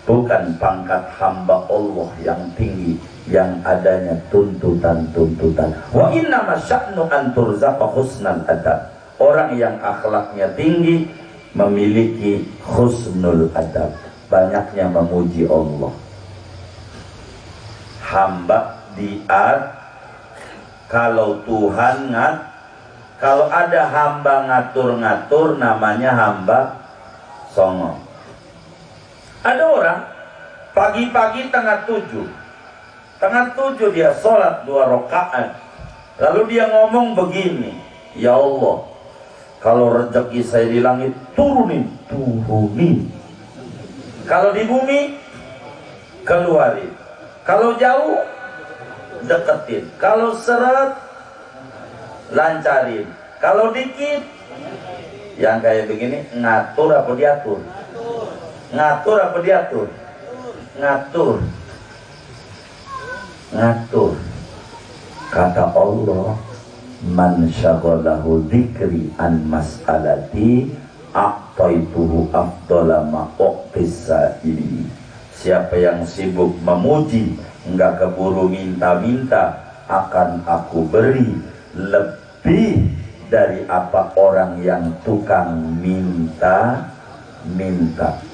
bukan pangkat hamba Allah yang tinggi, yang adanya tuntutan-tuntutan. Wa inna masya'nu an turzaqa husnal adab, orang yang akhlaknya tinggi memiliki husnul adab, banyaknya memuji Allah. Hamba kalau Tuhan kalau ada hamba ngatur-ngatur, namanya hamba songong. Ada orang pagi-pagi tengah 7 dia sholat 2 rakaat, lalu dia ngomong begini, ya Allah, Kalau rezeki saya di langit, turunin. Kalau di bumi, keluarin. Kalau jauh, deketin. Kalau seret, lancarin. Kalau dikit, yang kayak begini, ngatur apa diatur? Ngatur apa diatur? Ngatur. Kata Allah, man syaghalahu dzikri an mas'alati a'taituhu afdhala ma uqtisa ini. Siapa yang sibuk memuji, enggak keburu minta-minta, akan aku beri lebih dari apa orang yang tukang minta.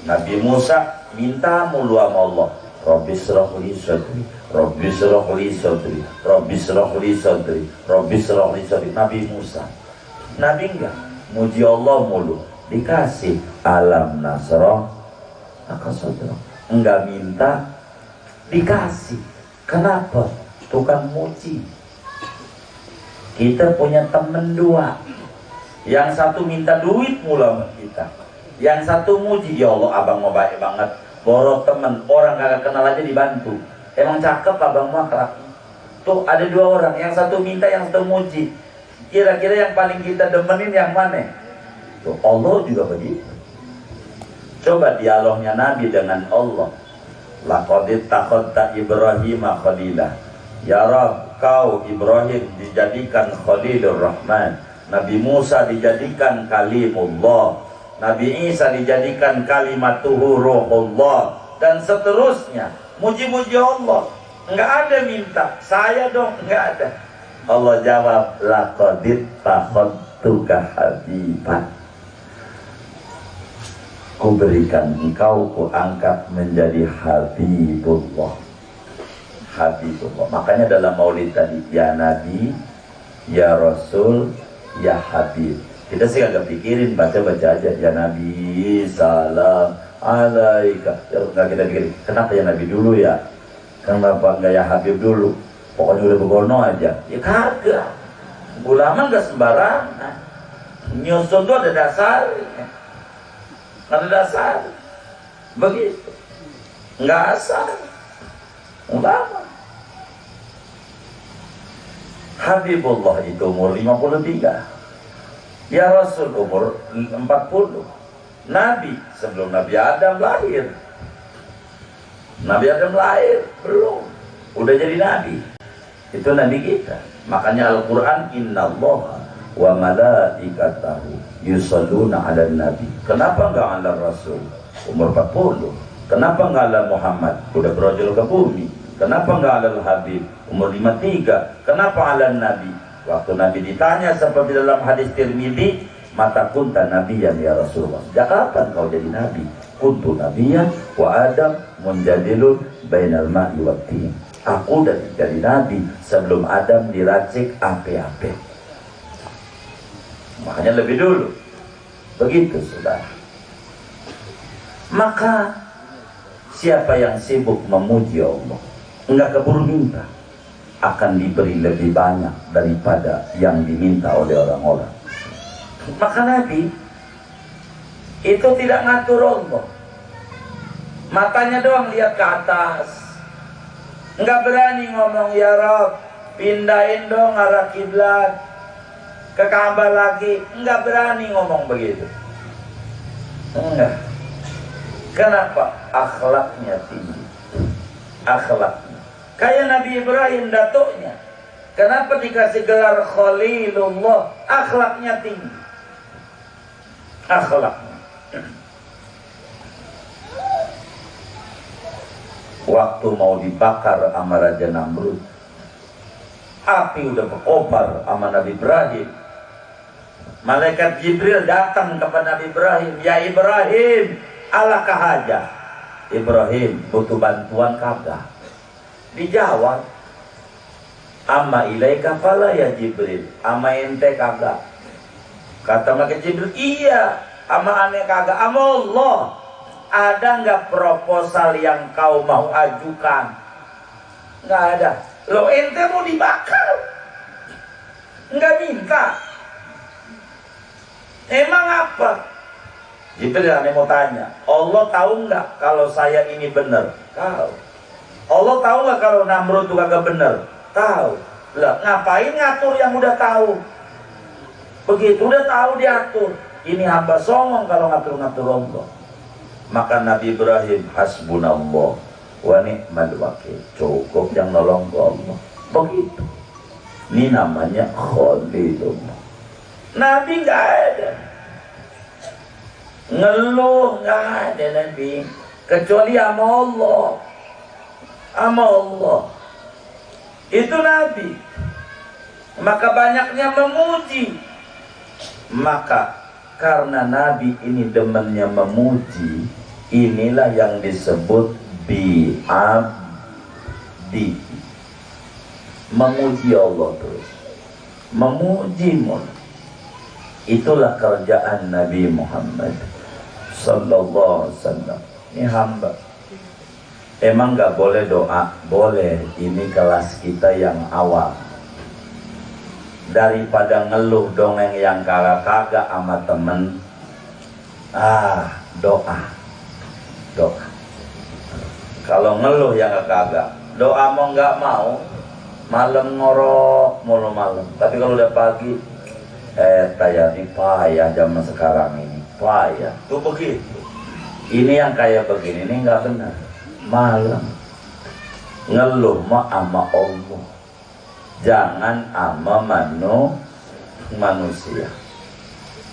Nabi Musa minta mulu sama Allah, Rabbi shrah li sadri, Rabbi shrah li sadri, Rabbi shrah li sadri, Rabbi shrah li sadri. Nabi Musa, Nabi enggak muji Allah mulu, dikasih alam nasrah maka sadra. Enggak minta, dikasih. Kenapa? Tukang muji. Kita punya temen dua, yang satu minta duit mulu sama kita, yang satu muji. Ya Allah, abang mau baik banget, borok temen, orang kagak kenal aja dibantu. Emang cakep abang mau akhlak. Tuh ada dua orang, yang satu minta, yang satu muji. Kira-kira yang paling kita demenin yang mana? Tuh Allah juga begitu. Coba dialognya Nabi dengan Allah. Laqad ittakhadta Ibrahim khalilah. Ya Rabb, kau Ibrahim dijadikan Khalilur Rahman. Nabi Musa dijadikan Kalimullah. Nabi Isa dijadikan Kalimatuhu Ruhullah. Dan seterusnya. Muji-muji Allah. Enggak ada minta. Saya dong, enggak ada. Allah jawab, laqad ittakhadtuka habiban. Ku berikan engkau, ku angkat menjadi Habibullah. Habibullah. Makanya dalam maulid tadi, ya Nabi, ya Rasul, ya Habib. Kita sih agak pikirin, baca-baca aja, ya Nabi, salam alaika. Ya, enggak kita pikirin, kenapa ya Nabi dulu ya? Kenapa enggak ya Habib dulu? Pokoknya udah begono aja. Ya kagak. Ulama enggak sembarangan. Nyusun tuh ada dasarnya. Ada dasar. Begitu. Enggak asal. Ulama. Habibullah itu umur 53. Ya Rasul umur 40. Nabi sebelum Nabi Adam lahir. Nabi Adam lahir belum, udah jadi nabi. Itu nabi kita. Makanya Al-Quran, innallaha wa malaikatahu yusalluna ala nabi. Kenapa enggak ala Rasul umur 40? Kenapa enggak ala Muhammad udah berojol ke bumi? Kenapa enggak ala Habib umur 53? Kenapa ala Nabi? Waktu Nabi ditanya seperti dalam hadis Tirmidzi, mata kunta nabiyan ya Rasulullah. Sejak kapan kau jadi nabi? Kuntu nabiyan wa Adam munjadilun bainal ma'i wat tin. Aku udah jadi nabi sebelum Adam diracik api-api. Makanya lebih dulu. Begitu saudara. Maka siapa yang sibuk memuji Allah, enggak keburu minta, akan diberi lebih banyak daripada yang diminta oleh orang-orang. Maka Nabi itu tidak ngatur Allah, matanya doang lihat ke atas, enggak berani ngomong ya Rabb pindahin dong arah kiblat ke Ka'bah lagi, enggak berani ngomong begitu. Enggak. Kenapa? Akhlaknya tinggi. Akhlaknya kayak Nabi Ibrahim datuknya. Kenapa dikasih gelar Khalilullah? Akhlaknya tinggi. Akhlaknya. Waktu mau dibakar sama Raja Namrud, api udah berkobar sama Nabi Ibrahim. Malaikat Jibril datang kepada Nabi Ibrahim, ya Ibrahim, alakah hajah? Ibrahim butuh bantuan kagak? Dijawab, amma ilaika fala ya Jibril, ama ente kagak. Kata malaikat Jibril, iya, ama ane kagak, ama Allah. Ada nggak proposal yang kau mau ajukan? Nggak ada. Lo ente mau dibakar, nggak minta. Emang apa? Jibril aneh mau tanya, Allah tahu nggak kalau saya ini benar? Tahu. Allah tahu nggak kalau Namrud itu kagak benar? Tahu. Lah ngapain ngatur yang udah tahu? Begitu udah tahu diatur. Ini hamba songong kalau ngatur-ngatur Allah. Maka Nabi Ibrahim, hasbunallah wa ni'mal wakil, cukup yang nolong Allah. Begitu. Ini namanya Khalilullah. Nabi nggak ada ngeluh, nggak ada Nabi kecuali sama Allah. Sama Allah itu Nabi. Maka banyaknya memuji. Maka karena Nabi ini demennya memuji, inilah yang disebut bi'abdi, memuji Allah terus, memuji. Itulah kerjaan Nabi Muhammad sallallahu alaihi wasallam. Ini hamba. Emang nggak boleh doa? Boleh. Ini kelas kita yang awal. Daripada ngeluh dongeng yang kagak-kagak sama temen, doa. Kalau ngeluh yang kagak, doa mau nggak mau, malam ngorok mulu malam. Tapi kalau udah pagi, ya ini payah zaman sekarang ini, payah. Tuh begitu. Ini yang kayak begini, ini nggak benar. Malam ngeluh mah sama Allah, jangan sama manusia.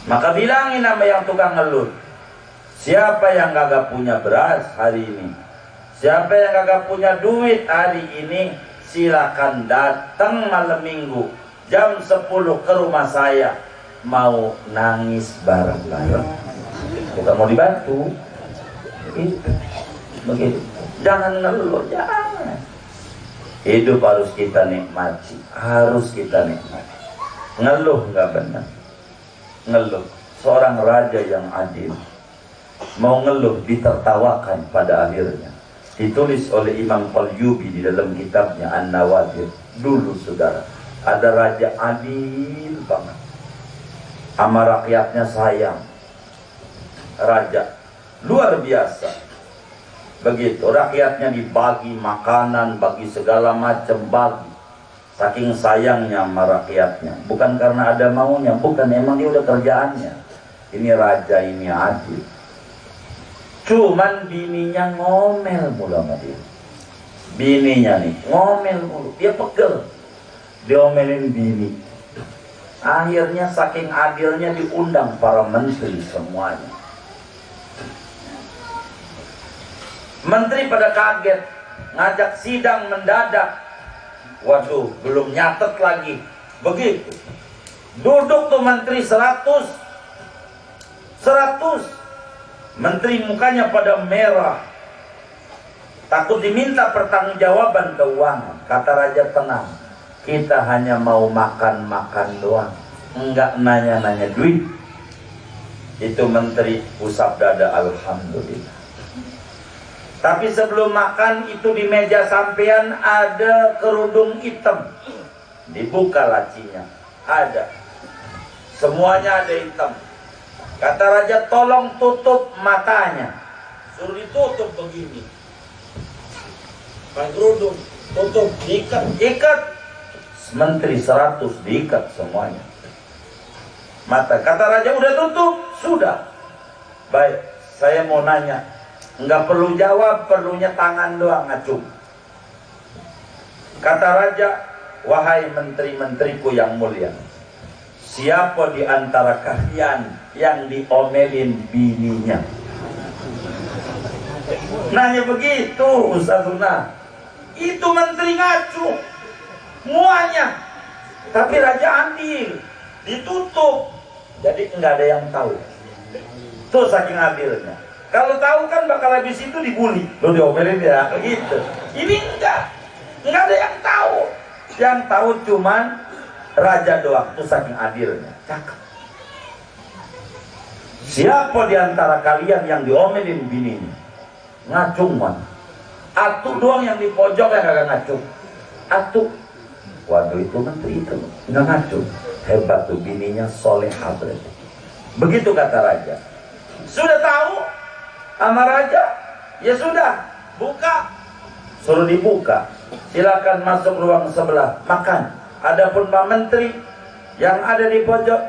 Maka bilangin sama yang tukang ngeluh, siapa yang kagak punya beras hari ini, siapa yang kagak punya duit hari ini, silakan datang malam minggu jam 10 ke rumah saya, mau nangis bareng-bareng. Kita mau dibantu. Begitu. Jangan ngeluh, jangan. Hidup harus kita nikmati, harus kita nikmati. Ngeluh nggak benar. Ngeluh, seorang raja yang adil mau ngeluh ditertawakan pada akhirnya. Ditulis oleh Imam Qalyubi di dalam kitabnya An-Nawadir. Dulu saudara, ada raja adil banget, sama rakyatnya sayang. Raja luar biasa. Begitu, rakyatnya dibagi makanan, bagi segala macam, bagi. Saking sayangnya sama rakyatnya. Bukan karena ada maunya, bukan, emang dia udah kerjaannya. Ini raja ini adil. Cuman bininya ngomel mulu sama dia. Bininya nih ngomel mulu, dia pegel. Diomelin bini. Akhirnya saking adilnya diundang para menteri semuanya. Menteri pada kaget, ngajak sidang mendadak. Waduh, belum nyatet lagi. Begitu. Duduk tuh menteri 100. Menteri mukanya pada merah. Takut diminta pertanggungjawaban keuangan. Kata raja, tenang. Kita hanya mau makan-makan doang. Enggak nanya-nanya duit. Itu menteri usap dada, alhamdulillah. Tapi sebelum makan itu di meja sampean ada kerudung hitam. Dibuka lacinya, ada. Semuanya ada hitam. Kata raja, tolong tutup matanya. Suruh ditutup begini. Pakai kerudung, tutup, ikat. Menteri 100 diikat semuanya. Mata. Kata raja, udah tutup? Sudah. Baik, saya mau nanya. Enggak perlu jawab, perlunya tangan doang ngacung. Kata raja, wahai menteri-menteriku yang mulia, siapa di antara kalian yang diomelin bininya? Nanya begitu, Ustazuna. Itu menteri ngacu, muanya. Tapi raja adil, ditutup. Jadi enggak ada yang tahu. Tuh saking adilnya. Kalau tahu kan bakal habis itu dibully. Lo diomelin ya, gitu. Ini enggak ada yang tahu. Yang tahu cuman raja doang. Itu saking adilnya. Cakep. Siapa di antara kalian yang diomelin bininya? Ngacung man. Atuk doang yang di pojok yang kagak ngacung. Atuk. Waduh, itu menteri itu nggak ngacung. Hebat tuh, bininya solehah berarti. Begitu kata raja. Sudah tahu sama raja? Ya sudah, buka. Suruh dibuka. Silakan masuk ruang sebelah, makan. Adapun Pak Menteri yang ada di pojok,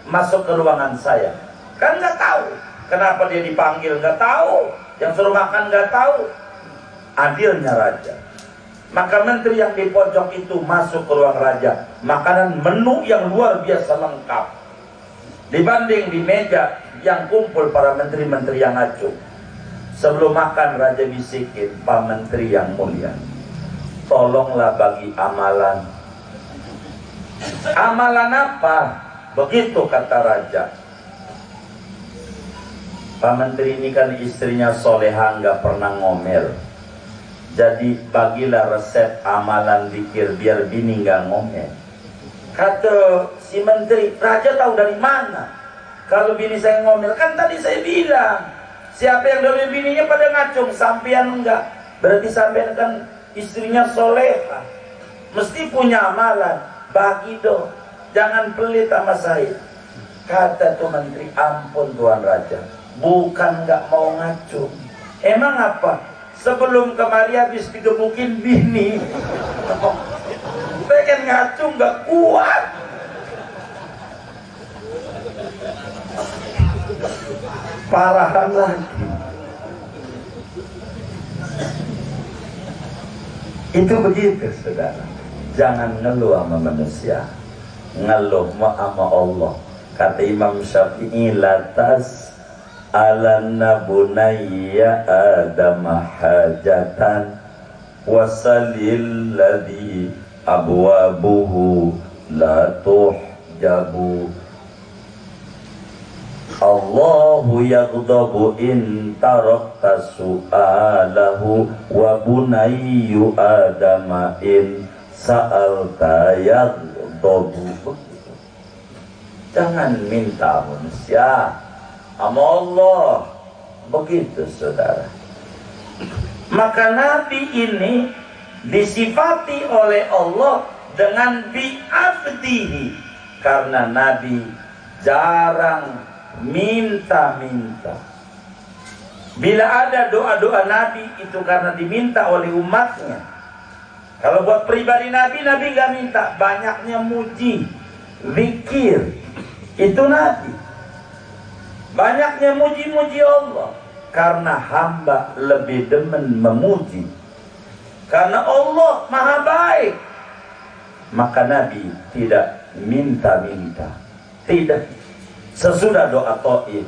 masuk ke ruangan saya. Kan nggak tahu kenapa dia dipanggil, nggak tahu. Yang suruh makan nggak tahu. Adilnya raja. Maka menteri yang di pojok itu masuk ke ruang raja. Makanan menu yang luar biasa lengkap. Dibanding di meja yang kumpul para menteri-menteri yang acuh. Sebelum makan raja bisikin, Pak Menteri yang mulia, tolonglah bagi amalan. Amalan apa? Begitu kata raja. Pak Menteri ini kan istrinya soleha, nggak pernah ngomel. Jadi bagilah resep amalan zikir biar bini nggak ngomel. Kata si menteri, raja tahu dari mana kalau bini saya ngomel? Kan tadi saya bilang, siapa yang dari bininya pada ngacung, sampean enggak. Berarti sampean kan istrinya soleha, mesti punya amalan. Bagi dong, jangan pelit sama saya. Kata tuh menteri, ampun Tuan Raja, bukan nggak mau ngacung. Emang apa? Sebelum kemari habis digebukin bini, pengen ngacung nggak kuat. Parahan lagi. Itu begitu saudara. Jangan ngeluh sama manusia, ngeluh sama Allah. Kata Imam Syafi'i, latas alanna bunayya adam hajatan wasalil ladhi abwabuhu la tuhjabu. Allahu yaghdabu in tarakta su'alahu wa bunayyu adama in sa'alta yaghdabu. Jangan minta manusia sama Allah. Begitu saudara. Maka Nabi ini disifati oleh Allah dengan bi'abdihi, karena Nabi jarang minta-minta. Bila ada doa-doa Nabi itu karena diminta oleh umatnya. Kalau buat pribadi Nabi, Nabi nggak minta. Banyaknya muji, zikir, itu Nabi. Banyaknya muji-muji Allah, karena hamba lebih demen memuji. Karena Allah maha baik, maka Nabi tidak minta-minta. Tidak. Sesudah doa Taif,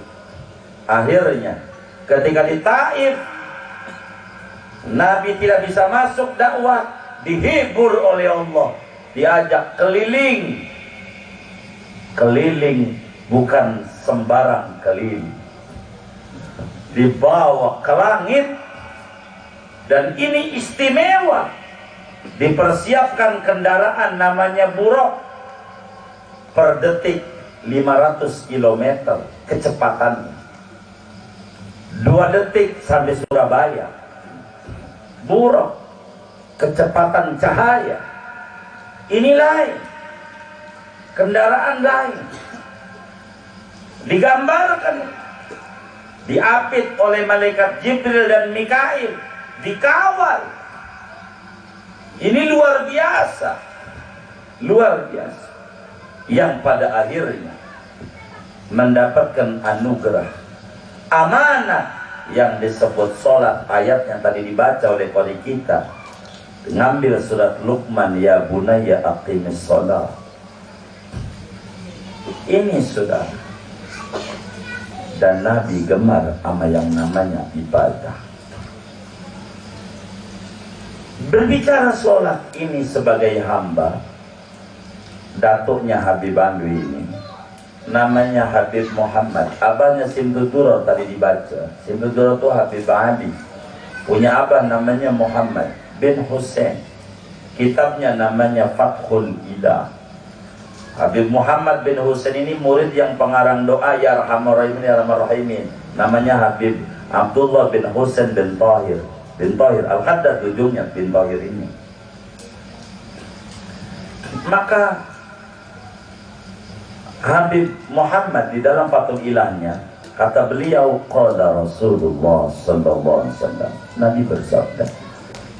akhirnya ketika di Taif Nabi tidak bisa masuk dakwah, dihibur oleh Allah, diajak keliling. Keliling bukan sembarang keliling, dibawa ke langit. Dan ini istimewa, dipersiapkan kendaraan namanya buraq, per detik 500 km kecepatannya, 2 detik sampai Surabaya. Buraq, kecepatan cahaya. Ini lain, kendaraan lain. Digambarkan, diapit oleh malaikat Jibril dan Mikail, dikawal. Ini luar biasa, luar biasa. Yang pada akhirnya mendapatkan anugerah amanah yang disebut sholat. Ayat yang tadi dibaca oleh qari kita, ngambil surat Luqman, ya bunayya aqimis sholat. Ini sudah. Dan Nabi gemar sama yang namanya ibadah. Berbicara sholat ini sebagai hamba, datuknya Habib Andwi ini namanya Habib Muhammad, abahnya Simduduro tadi dibaca. Simduduro itu Habib Ali, punya abah namanya Muhammad bin Hussein, kitabnya namanya Fathul Ilah. Habib Muhammad bin Hussein ini murid yang pengarang doa ya Arhamar Rahimin ya Arhamar Rahimin, namanya Habib Abdullah bin Hussein bin Tahir Al-Haddad, ujungnya bin Tahir ini. Maka Habib Muhammad di dalam Fathul Ilahnya, kata beliau, qala Rasulullah sallallahu alaihi wasallam, Nabi bersabda,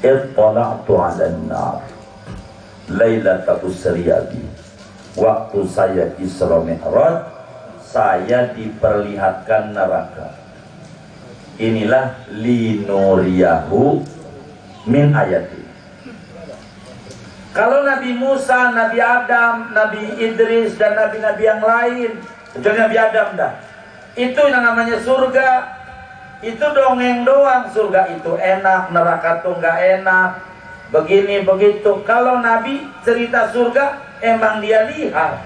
"Ittala'tu 'alan nar lailata usriyabi." Waktu saya Isra Mi'raj, saya diperlihatkan neraka. Inilah linuriyahu min ayati. Kalau Nabi Musa, Nabi Adam, Nabi Idris, dan nabi-nabi yang lain, kecuali Nabi Adam dah, itu yang namanya surga, itu dongeng doang. Surga itu enak, neraka tuh nggak enak, begini begitu. Kalau Nabi cerita surga, emang dia lihat.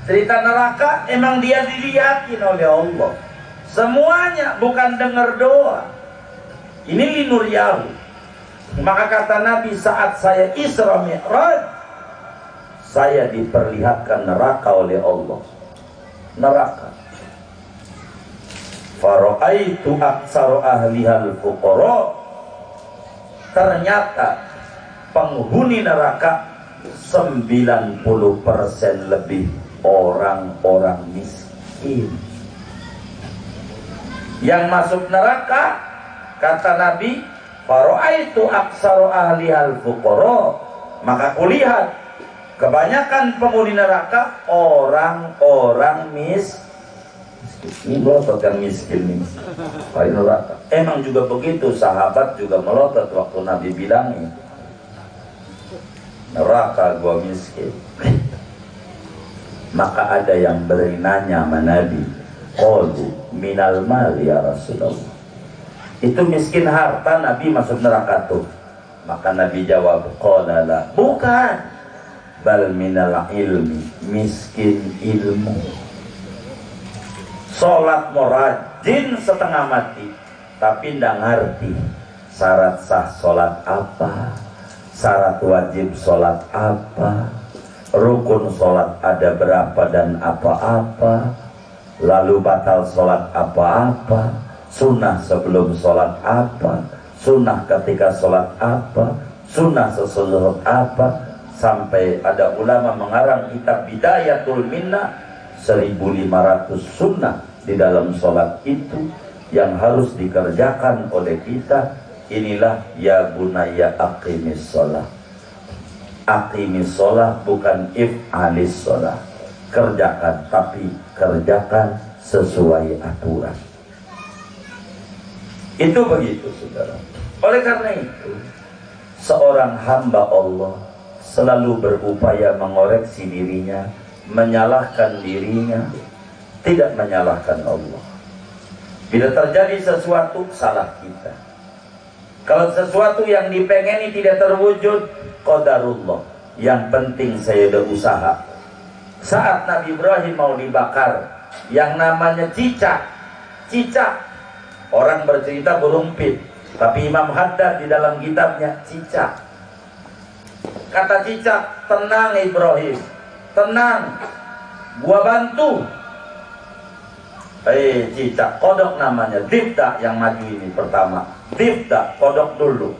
Cerita neraka, emang dia dilihatin oleh Allah. Semuanya, bukan dengar doang. Ini linuriyahu. Maka kata Nabi, saat saya Isra Mi'raj, saya diperlihatkan neraka oleh Allah. Neraka. Fara'aitu aktsara ahlihal fuqara. Ternyata penghuni neraka 90% lebih orang-orang miskin. Yang masuk neraka, kata Nabi, fara'aitu aktsara ahlihal fuqara. Maka kulihat kebanyakan penghuni neraka orang-orang miskin. Ini melotot yang miskin nih. Neraka. Emang juga begitu, sahabat juga melotot waktu Nabi bilang ini, neraka gua miskin. Maka ada yang bernanya sama Nabi, qalu minal mal ya Rasulullah. Itu miskin harta Nabi masuk neraka tuh. Maka Nabi jawab, qala la, bukan, bal minal ilmi, miskin ilmu. Sholat mau rajin setengah mati, tapi ndak ngerti syarat sah sholat apa, syarat wajib sholat apa, rukun sholat ada berapa dan apa-apa, lalu batal sholat apa-apa, sunnah sebelum sholat apa, sunnah ketika sholat apa, sunnah sesudah apa, sampai ada ulama mengarang kitab Bidayatul Minnah, 1500 sunnah di dalam sholat itu yang harus dikerjakan oleh kita. Inilah ya bunayya aqimis sholat. Aqimis sholat bukan if'alis sholat. Kerjakan, tapi kerjakan sesuai aturan. Itu begitu, saudara. Oleh karena itu, seorang hamba Allah selalu berupaya mengoreksi dirinya, menyalahkan dirinya, tidak menyalahkan Allah. Bila terjadi sesuatu, salah kita. Kalau sesuatu yang dipengeni tidak terwujud, qadarullah. Yang penting saya berusaha. Saat Nabi Ibrahim mau dibakar, yang namanya cicak, orang bercerita burung pit, tapi Imam Haddad di dalam kitabnya cicak. Kata cicak, tenang Ibrahim, tenang, gua bantu. Cicak, kodok namanya, Difda yang maju ini pertama. Difda, kodok dulu.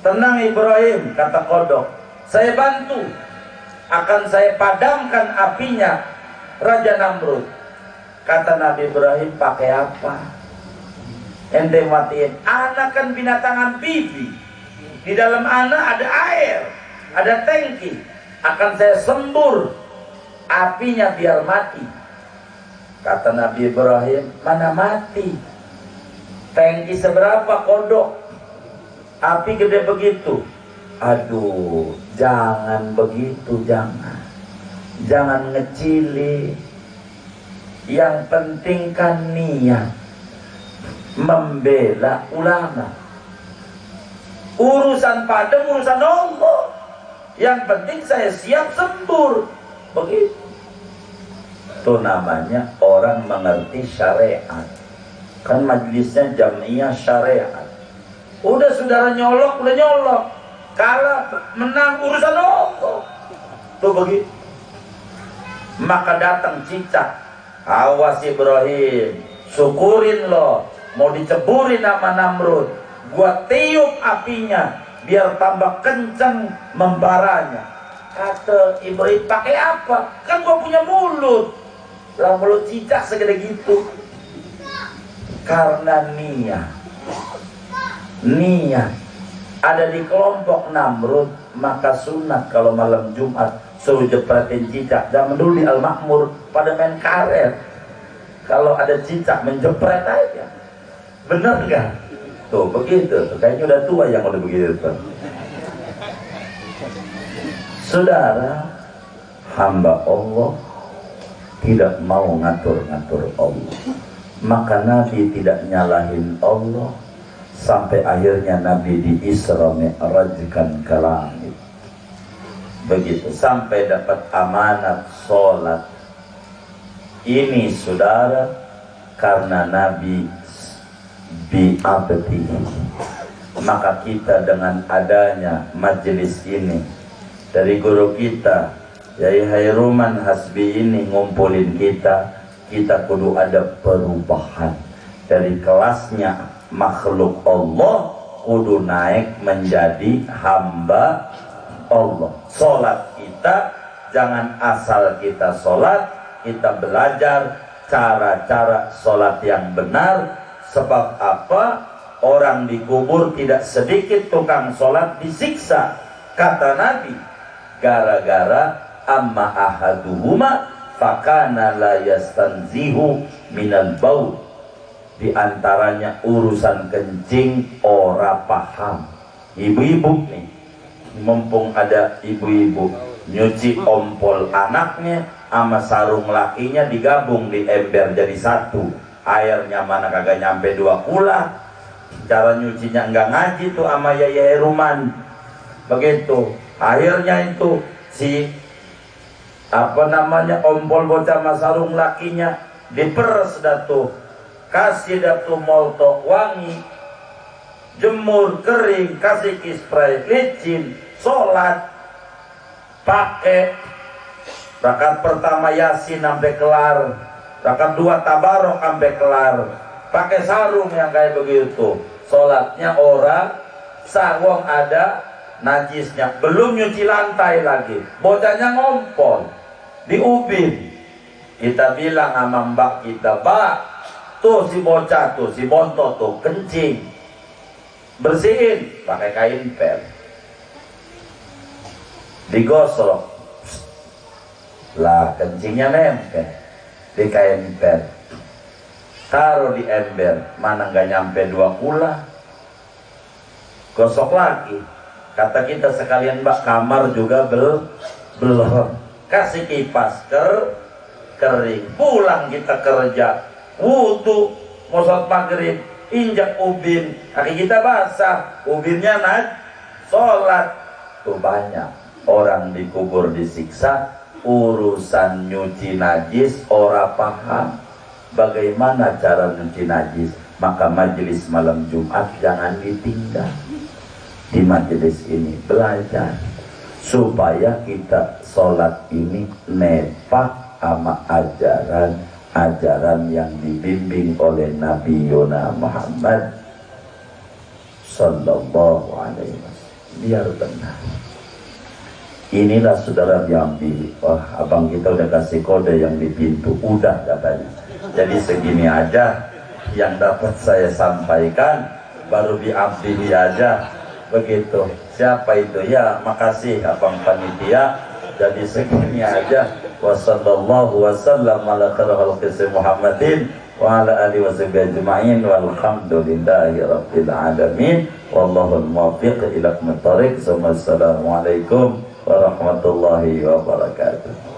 Tenang Ibrahim, kata kodok, saya bantu. Akan saya padamkan apinya Raja Namrud. Kata Nabi Ibrahim, pakai apa? Ente matiin. Anak kan binatang amfibi. Di dalam anak ada air, ada tangki. Akan saya sembur apinya biar mati. Kata Nabi Ibrahim, mana mati? Tangki seberapa kodok? Api gede begitu. Aduh, jangan begitu, jangan. Jangan ngecili. Yang penting kan niat membela ulama. Urusan padam, urusan Allah. Yang penting saya siap sembur. Begitu. Itu namanya orang mengerti syariat. Kan majelisnya jamiah syariat. Udah saudara nyolok, udah nyolok. Kalah menang urusan Allah. Tuh begitu. Maka datang cicak. Awas Ibrahim, syukurin lo. Mau diceburin sama Namrud, gua tiup apinya biar tambah kencang membaranya. Kata Ibrahim, pakai apa? Kan gua punya mulut. lah mulut cicak segede gitu. Karena niat ada di kelompok Namrud, maka sunat kalau malam Jumat suruh jepretin cicak. Zaman dulu di Al-Makmur pada main karet, kalau ada cicak menjepret aja. Bener nggak? Tuh begitu, kayaknya udah tua yang udah begitu tuh. Saudara, hamba Allah tidak mau ngatur-ngatur Allah, maka Nabi tidak nyalahin Allah sampai akhirnya Nabi di Isra Mi'rajkan ke langit. Begitu sampai dapat amanat sholat. Ini saudara, karena Nabi bi'abdihi, maka kita dengan adanya majelis ini dari guru kita Yai Hairuman Hasbi ini ngumpulin kita kudu ada perubahan dari kelasnya makhluk Allah, kudu naik menjadi hamba Allah. Sholat kita jangan asal kita sholat, kita belajar cara-cara sholat yang benar. Sebab apa? Orang dikubur tidak sedikit tukang sholat disiksa. Kata Nabi, gara-gara amma ahaduhuma fakana la yastanzihu minal baul. Di antaranya urusan kencing ora paham. Ibu-ibu nih, mumpung ada ibu-ibu, nyuci ompol anaknya sama sarung lakinya digabung di ember jadi satu. Airnya mana kagak nyampe 2 kula. Cara nyucinya enggak ngaji tuh sama Yai Ruman. Begitu. Akhirnya itu si ompol bocah sama sarung lakinya diperes dah tuh. Kasih dah tuh molto wangi. Jemur kering, kasih spray licin, sholat pakai rakaat pertama Yasin sampai kelar. Rakaat 2 tabarok sampai kelar, pakai sarung yang kayak begitu. Sholatnya orang sawong ada najisnya, belum nyuci lantai lagi, bocahnya ngompol di ubin. Kita bilang sama mbak kita, mbak tuh si bocah tuh, si bontot tuh kencing, bersihin pakai kain pel, digosok lah kencingnya nempel di kain pel, taruh di ember, mana nggak nyampe 2 kula, gosok lagi. Kata kita sekalian mbak, kamar juga belum, kasih kipas kering. Pulang kita kerja, wudu, mau sholat maghrib, injak ubin, kaki kita basah, ubinnya sholat. Tuh banyak orang dikubur disiksa, urusan nyuci najis ora paham bagaimana cara nyuci najis. Maka majelis malam Jumat jangan ditinggal. Di majelis ini belajar supaya kita sholat ini nepak sama ajaran yang dibimbing oleh Nabi Yona Muhammad sallallahu alaihi wasallam, biar benar. Inilah saudara yang di abang kita udah kasih kode yang di pintu, udah katanya. Jadi segini aja yang dapat saya sampaikan, baru diabdi aja begitu. Siapa itu ya? Makasih abang panitia. Jadi segini aja. Wassallallahu wasallam ala khalqi Muhammadin wa ala alihi washabihi ajma'in walhamdulillahi rabbil alamin. Wallahu muwaffiq ila aqwamit thoriq. Assalamualaikum warahmatullahi wabarakatuh.